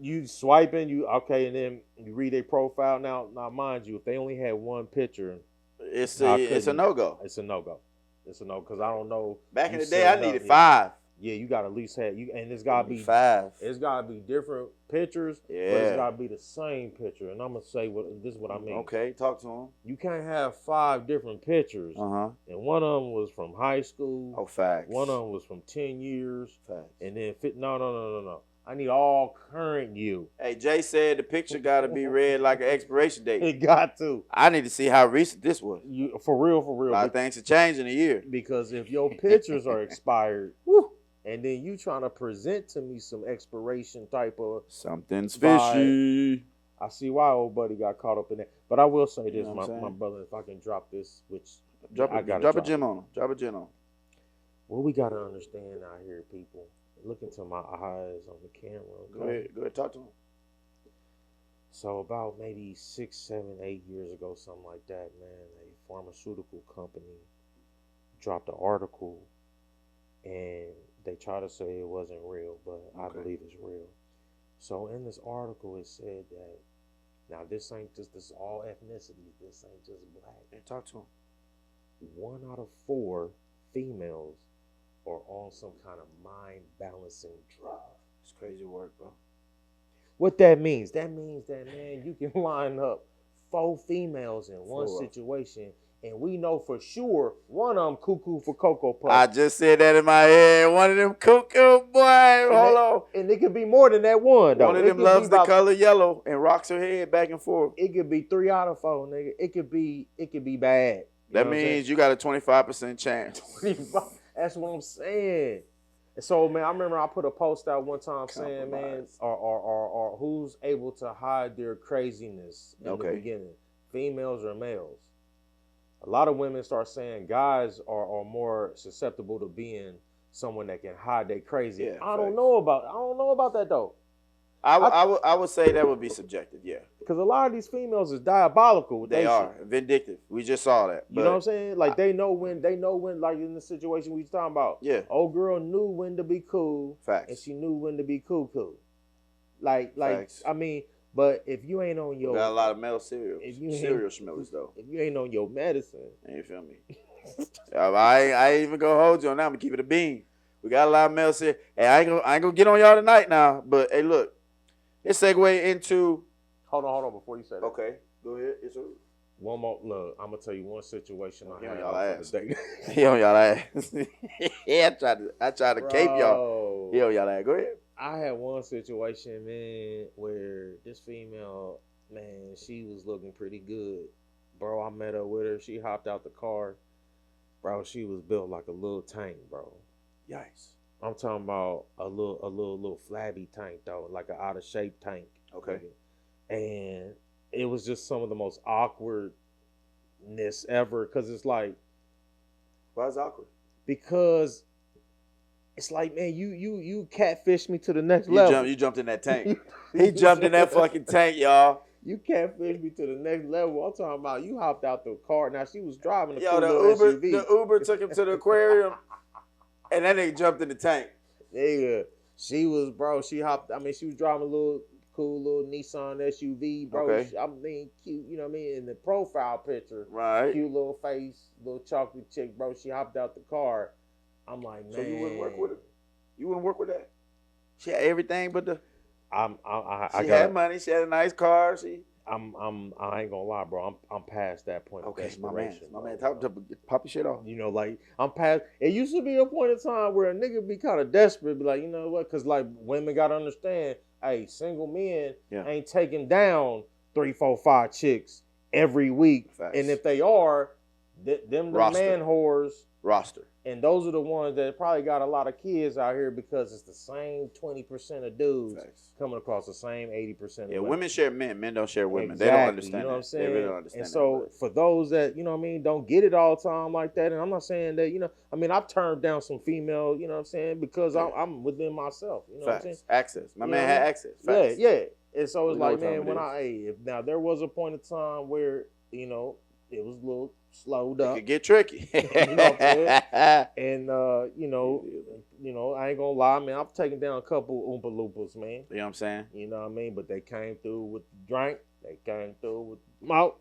you swiping, and then you read their profile. Now, mind you, if they only had one picture, it's a no-go. It's a no-go. It's a no, because I don't know. Back in the day, I needed 5. Yeah, you got to at least have and it's got to be 5. It's got to be different pictures, but it's got to be the same picture. And I'm gonna say this is what I mean. Okay, talk to him. You can't have 5 different pictures. And one of them was from high school. Oh, facts. One of them was from 10 years. Facts. And then no. I need all current you. Hey, Jay said the picture got to be read like an expiration date. It got to. I need to see how recent this was. For real. A lot of things have changed in a year. Because if your pictures are expired, and then you trying to present to me some expiration type of something's fishy. I see why old buddy got caught up in that. But I will say this, my brother, if I can drop this, which Drop a gem on him. Drop a gem on him. What we gotta understand out here, people. Look into my eyes on the camera. Okay? Go ahead, talk to him. So about maybe 6, 7, 8 years ago, something like that, man, a pharmaceutical company dropped an article and they try to say it wasn't real, but I believe it's real. So in this article, it said that, now this is all ethnicities, this ain't just black. Hey, talk to him. 1 out of 4 females are on some kind of mind balancing drug. It's crazy work, bro. What that means? That means that, man, you can line up 4 females in one situation, and we know for sure one of them cuckoo for Cocoa Puffs. I just said that in my head. One of them cuckoo, boy. Hold on. And it could be more than that one, though. One of them loves the color yellow and rocks her head back and forth. It could be 3 out of 4, nigga. It could be bad. That means you got a 25% chance. 25. That's what I'm saying. And so, man, I remember I put a post out one time saying, man, or who's able to hide their craziness in the beginning, females or males? A lot of women start saying guys are more susceptible to being someone that can hide their crazy. Yeah, I don't know about that though. I would say that would be subjective, yeah. Because a lot of these females is diabolical. They are vindictive. We just saw that. You know what I'm saying? Like they know when, like in the situation we was talking about. Yeah. Old girl knew when to be cool. Facts. And she knew when to be cool. Like Facts. I mean, but if you ain't on your, we got a lot of male serial smellers though. If you ain't on your medicine, you feel me? I ain't even gonna hold you on that. I'm gonna keep it a bean. We got a lot of male serial. Hey, I ain't gonna get on y'all tonight now. But hey, look, let's segue into. Hold on, before you say that. Okay, go ahead. It's a... One more. Look, I'm gonna tell you one situation I had y'all ass. today. He on y'all ass. Yeah, I tried to cape y'all. He on y'all ass. Go ahead. I had one situation, man, where this female, man, she was looking pretty good. Bro, I met up with her. She hopped out the car. Bro, she was built like a little tank, bro. Yikes. I'm talking about a little flabby tank, though, like an out of shape tank. Okay. And it was just some of the most awkwardness ever, because it's like, why is it awkward? Because it's like, man, you catfished me to the next level. You jumped in that tank. He jumped in that fucking tank, y'all. You catfished me to the next level. I'm talking about you hopped out the car. Now she was driving the SUV. The Uber took him to the aquarium, and that nigga jumped in the tank. Nigga, she was hopped. I mean, she was driving a little cool little Nissan SUV, bro. Okay. I mean, cute. You know what I mean? In the profile picture, right? Cute little face, little chocolate chick, bro. She hopped out the car. I'm like, man. So you wouldn't work with her? You wouldn't work with that? She had everything but the. She had money. She had a nice car. I ain't gonna lie, bro. I'm past that point of desperation. My man, pop your shit off. You know, like I'm past. It used to be a point in time where a nigga be kind of desperate, be like, you know what? Because like women gotta understand, hey, single men ain't taking down 3, 4, 5 chicks every week, Facts. And if they are, them the man whores roster. And those are the ones that probably got a lot of kids out here because it's the same 20% of dudes coming across the same 80% of women. Women share men. Men don't share women. Exactly. They don't understand you know that. What I'm saying? They really don't understand and so for those that, you know what I mean, don't get it all the time like that, and I'm not saying that, you know, I mean, I've turned down some female, you know what I'm saying, because I'm within myself. You know what I'm saying? Access. My man had access. Facts. Yeah. And so it's like, man, if now there was a point in time where, you know, it was a little slowed up. It could get tricky. You know what I'm saying? And you know, I ain't gonna lie, man. I've taken down a couple Oompa Loompas, man. You know what I'm saying? You know what I mean? But they came through with the drink, they came through with the mouth,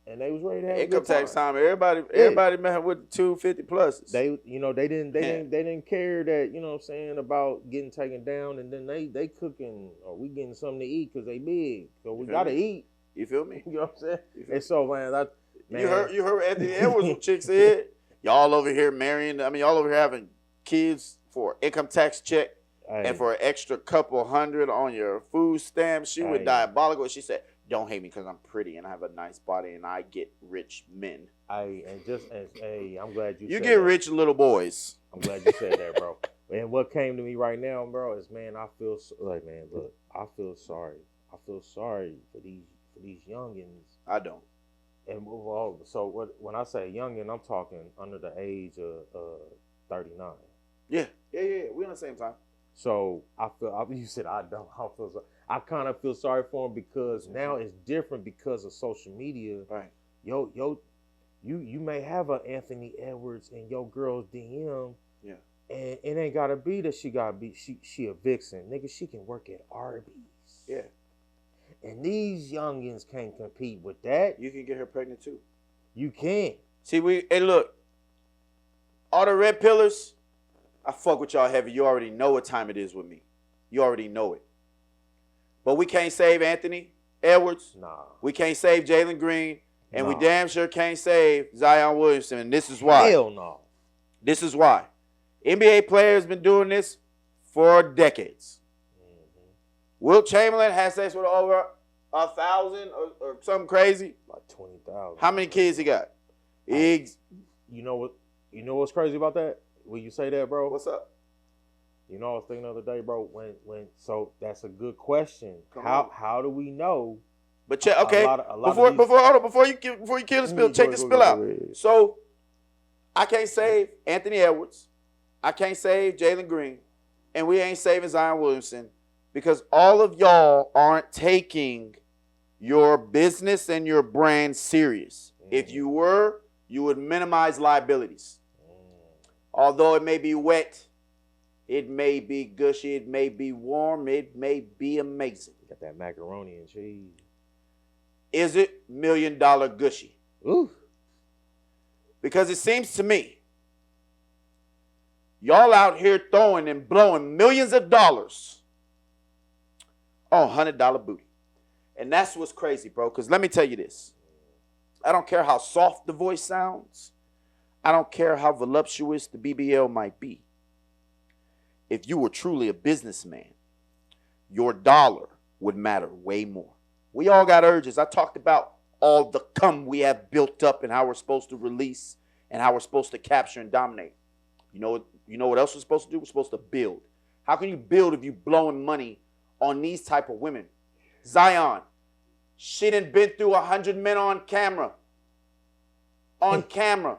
and they was ready to have income tax time. Everybody met with 250 pluses. They didn't care that, you know what I'm saying, about getting taken down, and then they cooking or we getting something to eat because they big, so we gotta eat. You feel me? You know what I'm saying? And so, man, you heard Anthony Edwards what chick said? Y'all over here marrying, I mean, y'all over here having kids for income tax check and for an extra couple hundred on your food stamp. She went diabolical. She said, don't hate me because I'm pretty and I have a nice body and I get rich men. I'm glad you said get that. Rich little boys. I'm glad you said that, bro. And what came to me right now, bro, is, man, I feel like, man, look, I feel sorry. I feel sorry for these youngins. I don't. And so when I say youngin, I'm talking under the age of 39. Yeah. We on the same time. So you said I don't. I kind of feel sorry for him because now it's different because of social media. Right. You may have an Anthony Edwards in your girl's DM. Yeah. And it ain't gotta be that she a vixen. Nigga, she can work at Arby's. Yeah. And these youngins can't compete with that. You can get her pregnant too. You can. See, hey, look. All the red pillars, I fuck with y'all heavy. You already know what time it is with me. You already know it. But we can't save Anthony Edwards. Nah. We can't save Jalen Green. And we damn sure can't save Zion Williamson. And this is why. Hell no. This is why. NBA players been doing this for decades. Wilt Chamberlain has sex with over 1,000 or something crazy. Like 20,000. How many kids he got? You know what? You know what's crazy about that? When you say that, bro? What's up? You know, I was thinking the other day, bro. So that's a good question. How do we know? But check, okay. Before you kill the spill, check the spill out. So I can't save Anthony Edwards. I can't save Jalen Green, and we ain't saving Zion Williamson. Because all of y'all aren't taking your business and your brand serious. If you were, you would minimize liabilities. Although it may be wet, it may be gushy, it may be warm, it may be amazing. Got that macaroni and cheese. Is it $1 million gushy? Ooh. Because it seems to me, y'all out here throwing and blowing millions of dollars on $100 booty. And that's what's crazy, bro. Because let me tell you this. I don't care how soft the voice sounds. I don't care how voluptuous the BBL might be. If you were truly a businessman, your dollar would matter way more. We all got urges. I talked about all the cum we have built up and how we're supposed to release and how we're supposed to capture and dominate. You know what else we're supposed to do? We're supposed to build. How can you build if you blowing money on these type of women? Zion, she done been through 100 men on camera. On camera.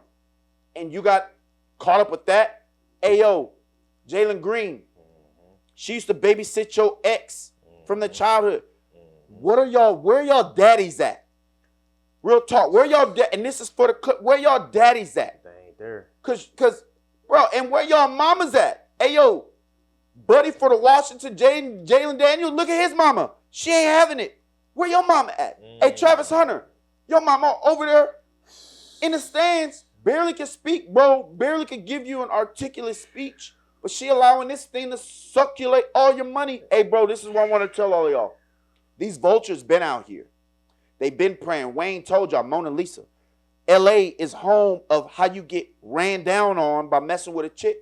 And you got caught up with that? Ayo, Jalen Green. She used to babysit your ex from the childhood. Where y'all daddies at? Real talk. Where y'all and this is for the clip. Where y'all daddies at? They ain't there. Cause bro, and where y'all mamas at? Ayo, buddy for the Washington, Jalen Daniels, look at his mama. She ain't having it. Where your mama at? Hey, Travis Hunter, your mama over there in the stands, barely can speak, bro. Barely can give you an articulate speech. But she allowing this thing to succulate all your money. Hey, bro, this is what I want to tell all of y'all. These vultures been out here. They've been praying. Wayne told y'all, Mona Lisa. LA is home of how you get ran down on by messing with a chick.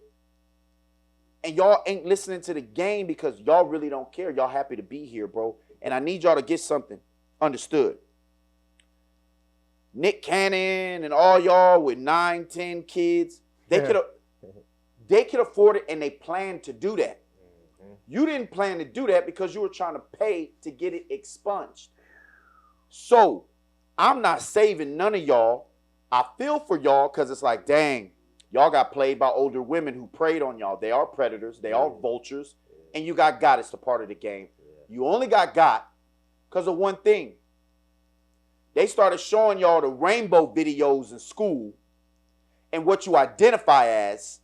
And y'all ain't listening to the game because y'all really don't care. Y'all happy to be here, bro. And I need y'all to get something understood. Nick Cannon and all y'all with 9, 10 kids, they could afford it and they plan to do that. You didn't plan to do that because you were trying to pay to get it expunged. So I'm not saving none of y'all. I feel for y'all because it's like, dang, y'all got played by older women who preyed on y'all. They are predators. They are vultures. And you got it's a part of the game. You only got because of one thing. They started showing y'all the rainbow videos in school and what you identify as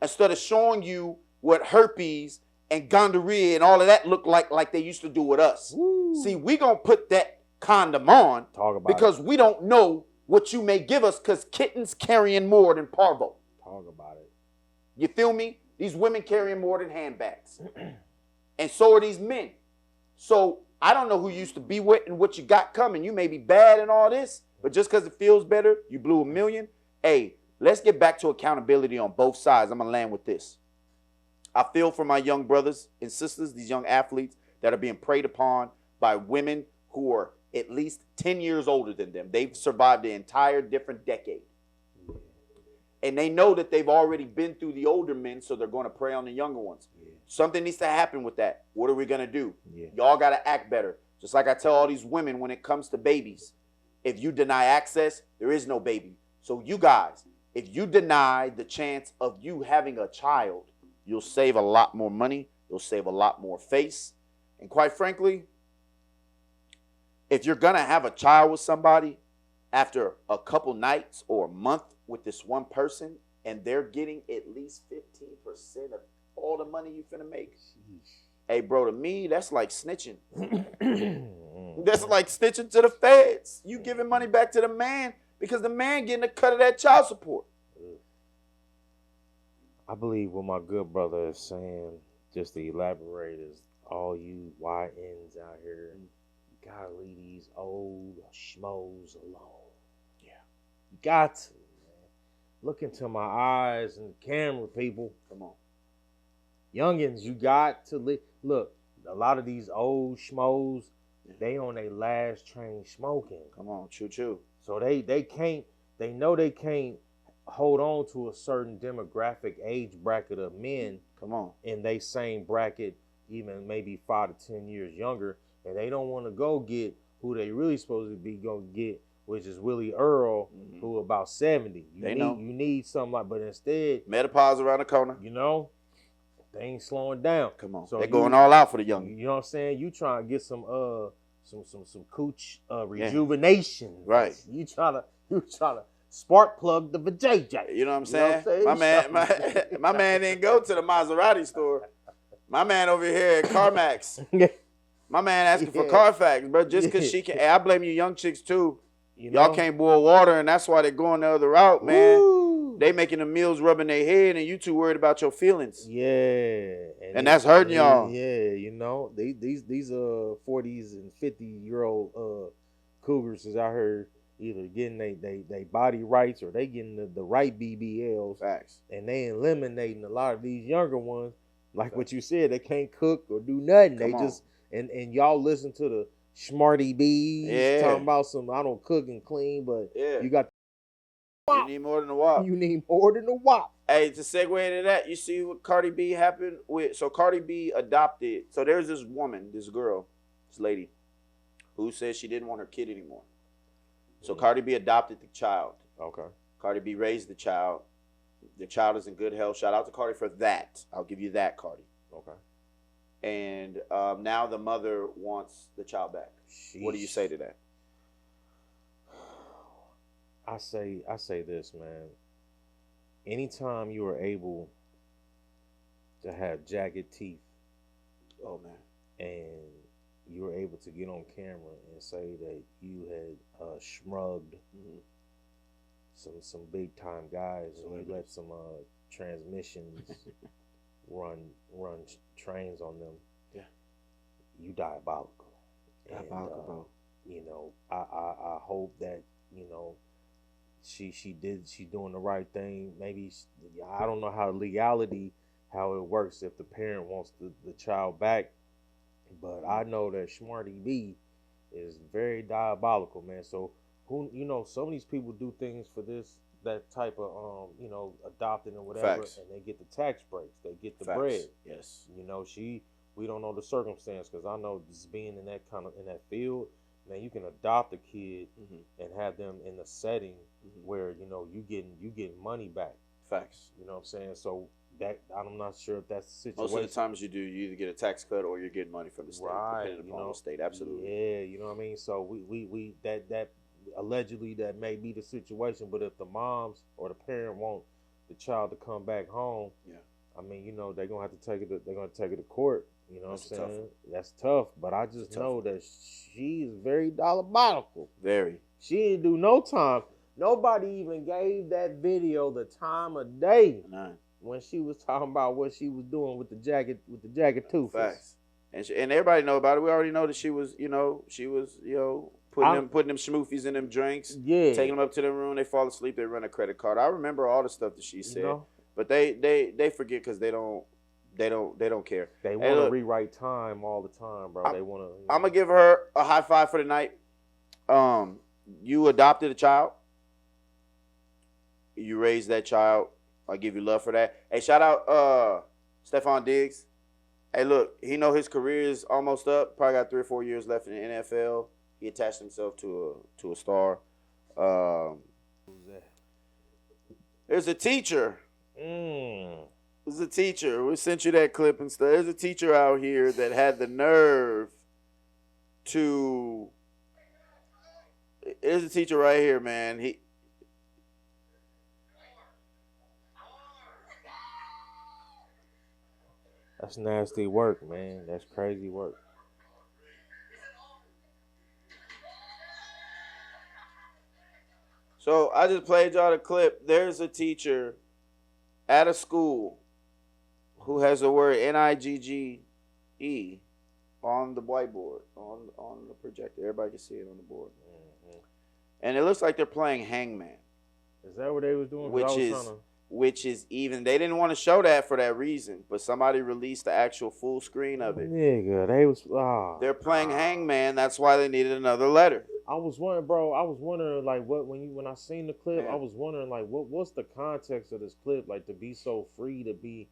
instead of showing you what herpes and gonorrhea and all of that look like they used to do with us. Woo. See, we going to put that condom on because we don't know what you may give us because kittens carrying more than parvo. Talk about it. You feel me? These women carrying more than handbags. And so are these men. So I don't know who you used to be with and what you got coming. You may be bad and all this, but just because it feels better, you blew $1 million. Hey, let's get back to accountability on both sides. I'm going to land with this. I feel for my young brothers and sisters, these young athletes that are being preyed upon by women who are at least 10 years older than them. They've survived the entire different decade. And they know that they've already been through the older men, so they're going to prey on the younger ones. Yeah. Something needs to happen with that. What are we going to do? Yeah. Y'all got to act better. Just like I tell all these women when it comes to babies. If you deny access, there is no baby. So you guys, if you deny the chance of you having a child, you'll save a lot more money. You'll save a lot more face. And quite frankly, if you're going to have a child with somebody after a couple nights or a month with this one person, and they're getting at least 15% of all the money you finna make, hey, bro, to me, that's like snitching. That's like snitching to the feds. You giving money back to the man because the man getting a cut of that child support. I believe what my good brother is saying, just to elaborate, is all you YNs out here, you gotta leave these old schmoes alone. Yeah. You got to, man. Look into my eyes and the camera, people. Come on. Youngins, you got to look, a lot of these old schmoes, they on their last train smoking. Come on, choo-choo. So they know they can't hold on to a certain demographic age bracket of men. Come on. In they same bracket, even maybe 5 to 10 years younger, and they don't want to go get who they really supposed to be gonna get, which is Willie Earl, who about 70. You need something like, but instead, menopause around the corner. You know, they ain't slowing down. Come on, so they're going all out for the young. You know what I'm saying? You trying to get some cooch rejuvenation, right? You trying to spark plug the vajayjay. You know what I'm saying? My man didn't go to the Maserati store. My man over here at CarMax. My man asking for Carfax, bro. Just because she can. Hey, I blame you young chicks too. Y'all can't boil water, and that's why they're going the other route, man. Woo. They making the meals rubbing their head, and you too worried about your feelings. Yeah. And that's hurting y'all. Yeah, you know, these 40s and 50-year-old cougars is out here either getting they body rights or they getting the right BBLs. Facts. And they eliminating a lot of these younger ones. Like what you said, they can't cook or do nothing. Come on. And y'all listen to the Smarty Bees talking about some, I don't cook and clean, but you got you need more than a WAP. You need more than a WAP. Hey, to segue into that, you see what Cardi B happened with? So Cardi B adopted. So there's this woman, this girl, this lady, who says she didn't want her kid anymore. So Cardi B adopted the child. Okay. Cardi B raised the child. The child is in good health. Shout out to Cardi for that. I'll give you that, Cardi. Okay. And now the mother wants the child back. Sheesh. What do you say to that? I say this, man. Anytime you are able to have jagged teeth, oh man, and you were able to get on camera and say that you had shrugged some big time guys, and you let some transmissions run trains on them. Yeah, you diabolical. Diabolical, bro. You know, I hope that, you know, she's doing the right thing. Maybe I don't know how it works if the parent wants the child back, but I know that Smarty B is very diabolical, man. So who, you know, some of these people do things for that type of you know, adopting or whatever. Facts. And they get the tax breaks, they get the Facts. Bread. Yes, you know, we don't know the circumstance, because I know just being in that field, man, you can adopt a kid and have them in a setting where, you know, you getting money back. Facts. You know what I'm saying? So that, I'm not sure if that's the situation. Most of the times you either get a tax cut or you're getting money from the state, right, depending upon the state. Absolutely. Yeah, you know what I mean? So we that allegedly that may be the situation, but if the moms or the parent want the child to come back home, I mean, you know, they're gonna have to take it to court. You know what I'm saying? That's tough. But I just know that she is very diabolical. Very. She didn't do no time. Nobody even gave that video the time of day. When she was talking about what she was doing with the jagged tooth. Facts. And everybody know about it. We already know that she was putting them schmoofies in them drinks. Yeah. Taking them up to their room. They fall asleep. They run a credit card. I remember all the stuff that she said. You know? But they forget because they don't care. They want to rewrite time all the time, bro. They want to. I'm gonna give her a high five for the night. You adopted a child. You raised that child. I give you love for that. Hey, shout out Stephon Diggs. Hey, look, he know his career is almost up. Probably got 3 or 4 years left in the NFL. He attached himself to a star. Um, Who's that? there's a teacher. Mm. There's a teacher. We sent you that clip and stuff. There's a teacher out here that had the nerve to. There's a teacher right here, man. That's nasty work, man. That's crazy work. So I just played y'all the clip. There's a teacher at a school who has the word NIGGE on the whiteboard, on the projector. Everybody can see it on the board. Mm-hmm. And it looks like they're playing Hangman. Is that what they was doing? Which is even, they didn't want to show that for that reason, but somebody released the actual full screen of it. Nigga, they was they're playing Hangman. That's why they needed another letter. I was wondering, bro. I was wondering, like, when I seen the clip, Yeah. I was wondering, like, what's the context of this clip, like, to be so free to be.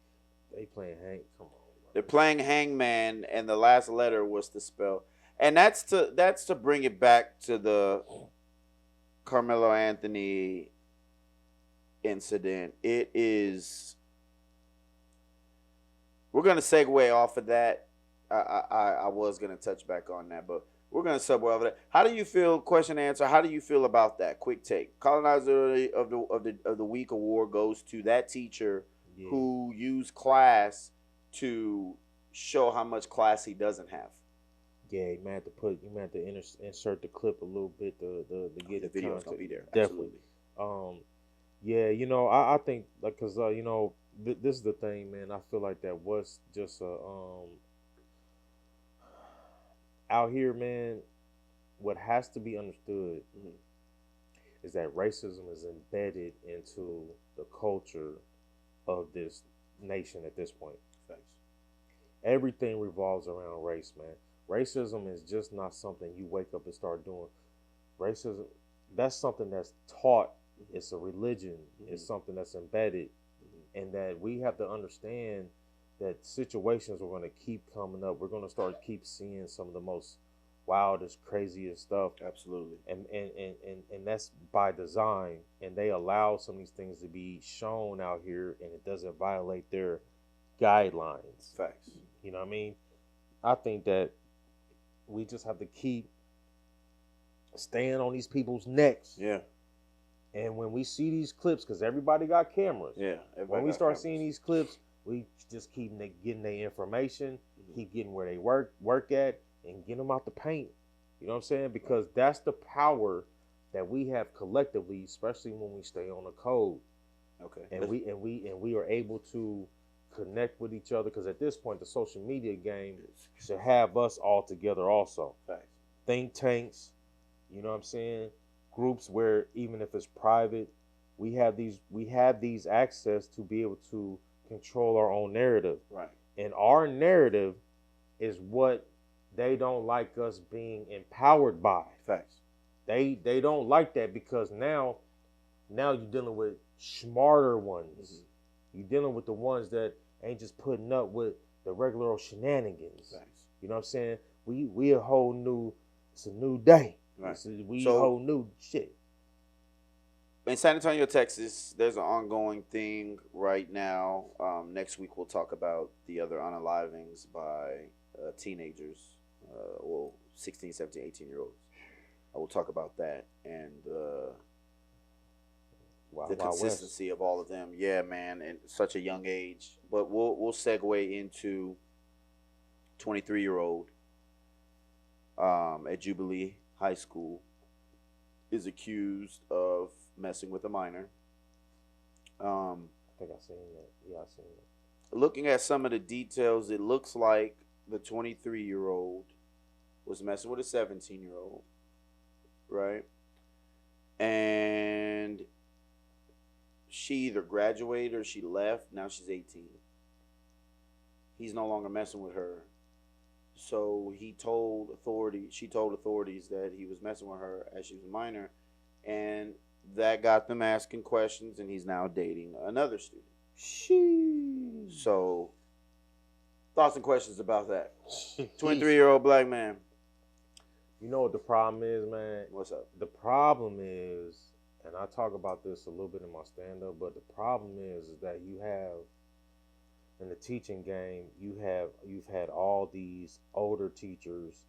They playing Come on. Bro. They're playing Hangman, and the last letter was the spell, and that's to bring it back to the Karmelo Anthony incident. It is. We're gonna segue off of that. I was gonna touch back on that, but we're gonna segue off of that. How do you feel? Question and answer. How do you feel about that? Quick take. Colonizer of the week award goes to that teacher who used class to show how much class he doesn't have. Yeah, you might have to insert the clip a little bit to get the video's gonna be there. Definitely. Absolutely. Yeah, you know, I think, like, cause you know, this is the thing, man. I feel like that was just out here, man. What has to be understood is that racism is embedded into the culture of this nation at this point. Thanks. Everything revolves around race, man. Racism is just not something you wake up and start doing. Racism, that's something that's taught. It's a religion. It's something that's embedded, and that we have to understand that situations are going to keep coming up. We're going to start keep seeing some of the most wildest, craziest stuff. Absolutely. And that's by design. And they allow some of these things to be shown out here, and it doesn't violate their guidelines. Facts. You know what I mean? I think that we just have to keep staying on these people's necks. Yeah. And when we see these clips, because everybody got cameras. Yeah. When we start seeing these clips, we just keep getting their information, keep getting where they work at, and get them out the paint. You know what I'm saying? Because that's the power that we have collectively, especially when we stay on the code. Okay. And we are able to connect with each other, because at this point the social media game should have us all together also. Facts. Think tanks, you know what I'm saying? Groups where even if it's private, we have these access to be able to control our own narrative. Right. And our narrative is what they don't like us being empowered by. Facts. They don't like that, because now you're dealing with smarter ones. You're dealing with the ones that ain't just putting up with the regular old shenanigans. Facts. You know what I'm saying? We a whole new, it's a new day. Right. We a whole new shit. In San Antonio, Texas, there's an ongoing thing right now. Next week we'll talk about the other unalivings by teenagers, 16, 17, 18-year-olds. I will talk about that and the consistency of all of them. Yeah, man, at such a young age. But we'll segue into 23-year-old at Jubilee High School is accused of messing with a minor. I think I seen that. Yeah, I seen that. Looking at some of the details, it looks like the 23-year-old was messing with a 17-year-old, right? And she either graduated or she left. Now she's 18. He's no longer messing with her. So she told authorities that he was messing with her as she was a minor, and that got them asking questions, and he's now dating another student. Sheesh. So, thoughts and questions about that? 23-year-old black man. You know what the problem is, man? What's up? The problem is, and I talk about this a little bit in my stand-up, but the problem is that you have in the teaching game, you've had all these older teachers,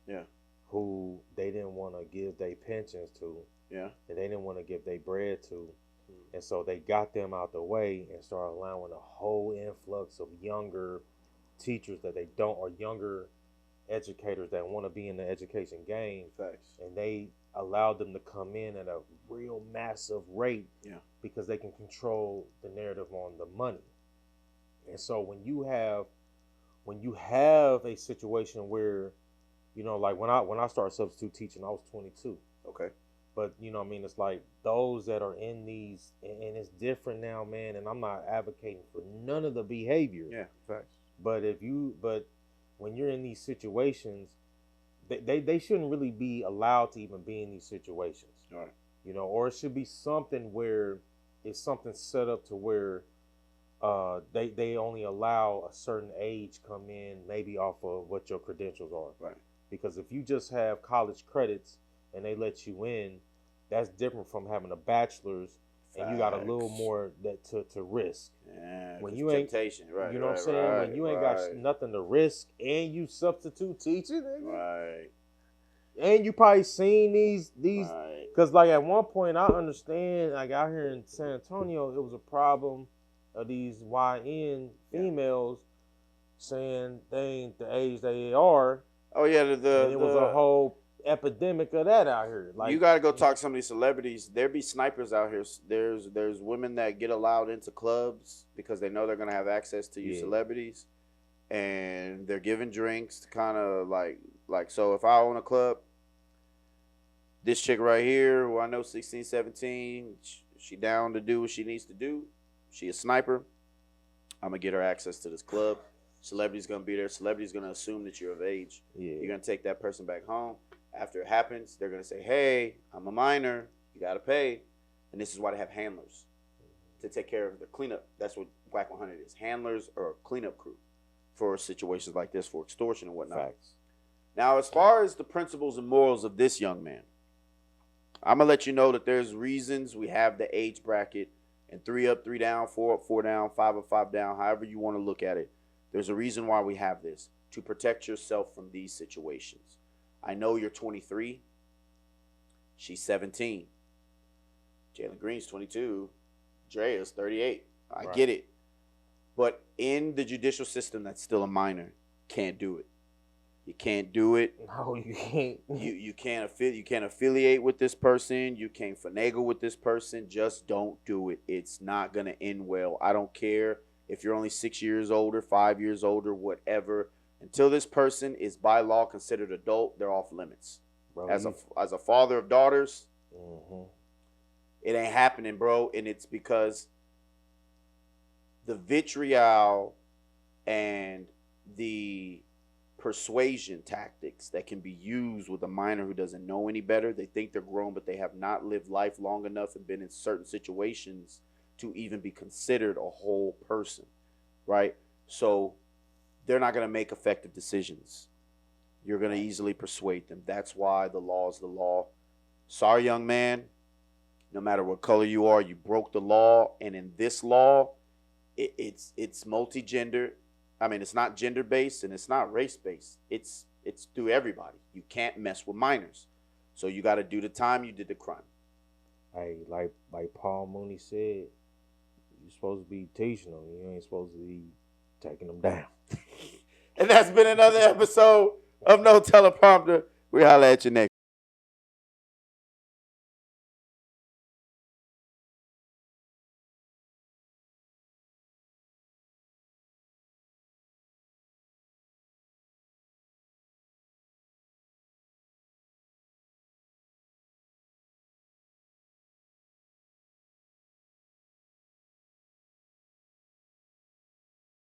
who they didn't want to give their pensions to, and they didn't want to give their bread to, and so they got them out the way and started allowing a whole influx of younger teachers that they don't, or younger educators that want to be in the education game. Facts. And they allowed them to come in at a real massive rate, because they can control the narrative on the money. And so when you have a situation where, you know, like when I started substitute teaching, I was 22. Okay. But you know what I mean, it's like those that are in these, and it's different now, man, and I'm not advocating for none of the behavior. Yeah, facts. But when you're in these situations, they shouldn't really be allowed to even be in these situations. All right. You know, or it should be something where it's something set up to where they only allow a certain age come in, maybe off of what your credentials are. Right. Because if you just have college credits and they let you in, that's different from having a bachelor's. And you got a little more to risk. Yeah, when you ain't temptation, right? You know what I'm saying? Right, when you ain't got nothing to risk, and you substitute teaching, right? And you probably seen these, right. Because like at one point I understand, like out here in San Antonio, it was a problem of these YN females saying they ain't the age they are. Oh yeah, and it was a whole epidemic of that out here. Like, you gotta go talk to some of these celebrities. There be snipers out here. There's women that get allowed into clubs because they know they're gonna have access to you celebrities, and they're giving drinks to kind of like so if I own a club, this chick right here, who I know 16, 17, she down to do what she needs to do. She a sniper. I'm gonna get her access to this club. Celebrity's gonna be there. Celebrity's gonna assume that you're of age. You're gonna take that person back home. After it happens, they're going to say, hey, I'm a minor. You got to pay. And this is why they have handlers to take care of the cleanup. That's what Black 100 is. Handlers or a cleanup crew for situations like this, for extortion and whatnot. Facts. Now, as far as the principles and morals of this young man, I'm going to let you know that there's reasons we have the age bracket and 3 up, 3 down, 4 up, 4 down, 5 up, 5 down, however you want to look at it. There's a reason why we have this, to protect yourself from these situations. I know you're 23. She's 17. Jalen Green's 22. Drea's 38. I get it. But in the judicial system, that's still a minor. Can't do it. You can't do it. No, you can't. You can't affiliate with this person. You can't finagle with this person. Just don't do it. It's not going to end well. I don't care if you're only 6 years older, 5 years older, whatever. Until this person is by law considered adult, they're off limits. Bro, as a father of daughters, it ain't happening, bro. And it's because the vitriol and the persuasion tactics that can be used with a minor who doesn't know any better. They think they're grown, but they have not lived life long enough and been in certain situations to even be considered a whole person, right? So they're not going to make effective decisions. You're going to easily persuade them. That's why the law is the law. Sorry, young man. No matter what color you are, you broke the law. And in this law, it's multi-gender. I mean, it's not gender-based and it's not race-based. It's through everybody. You can't mess with minors. So you got to do the time, you did the crime. Hey, like Paul Mooney said, you're supposed to be teaching them. You ain't supposed to be taking them down. And that's been another episode of No Teleprompter. We holla at you next.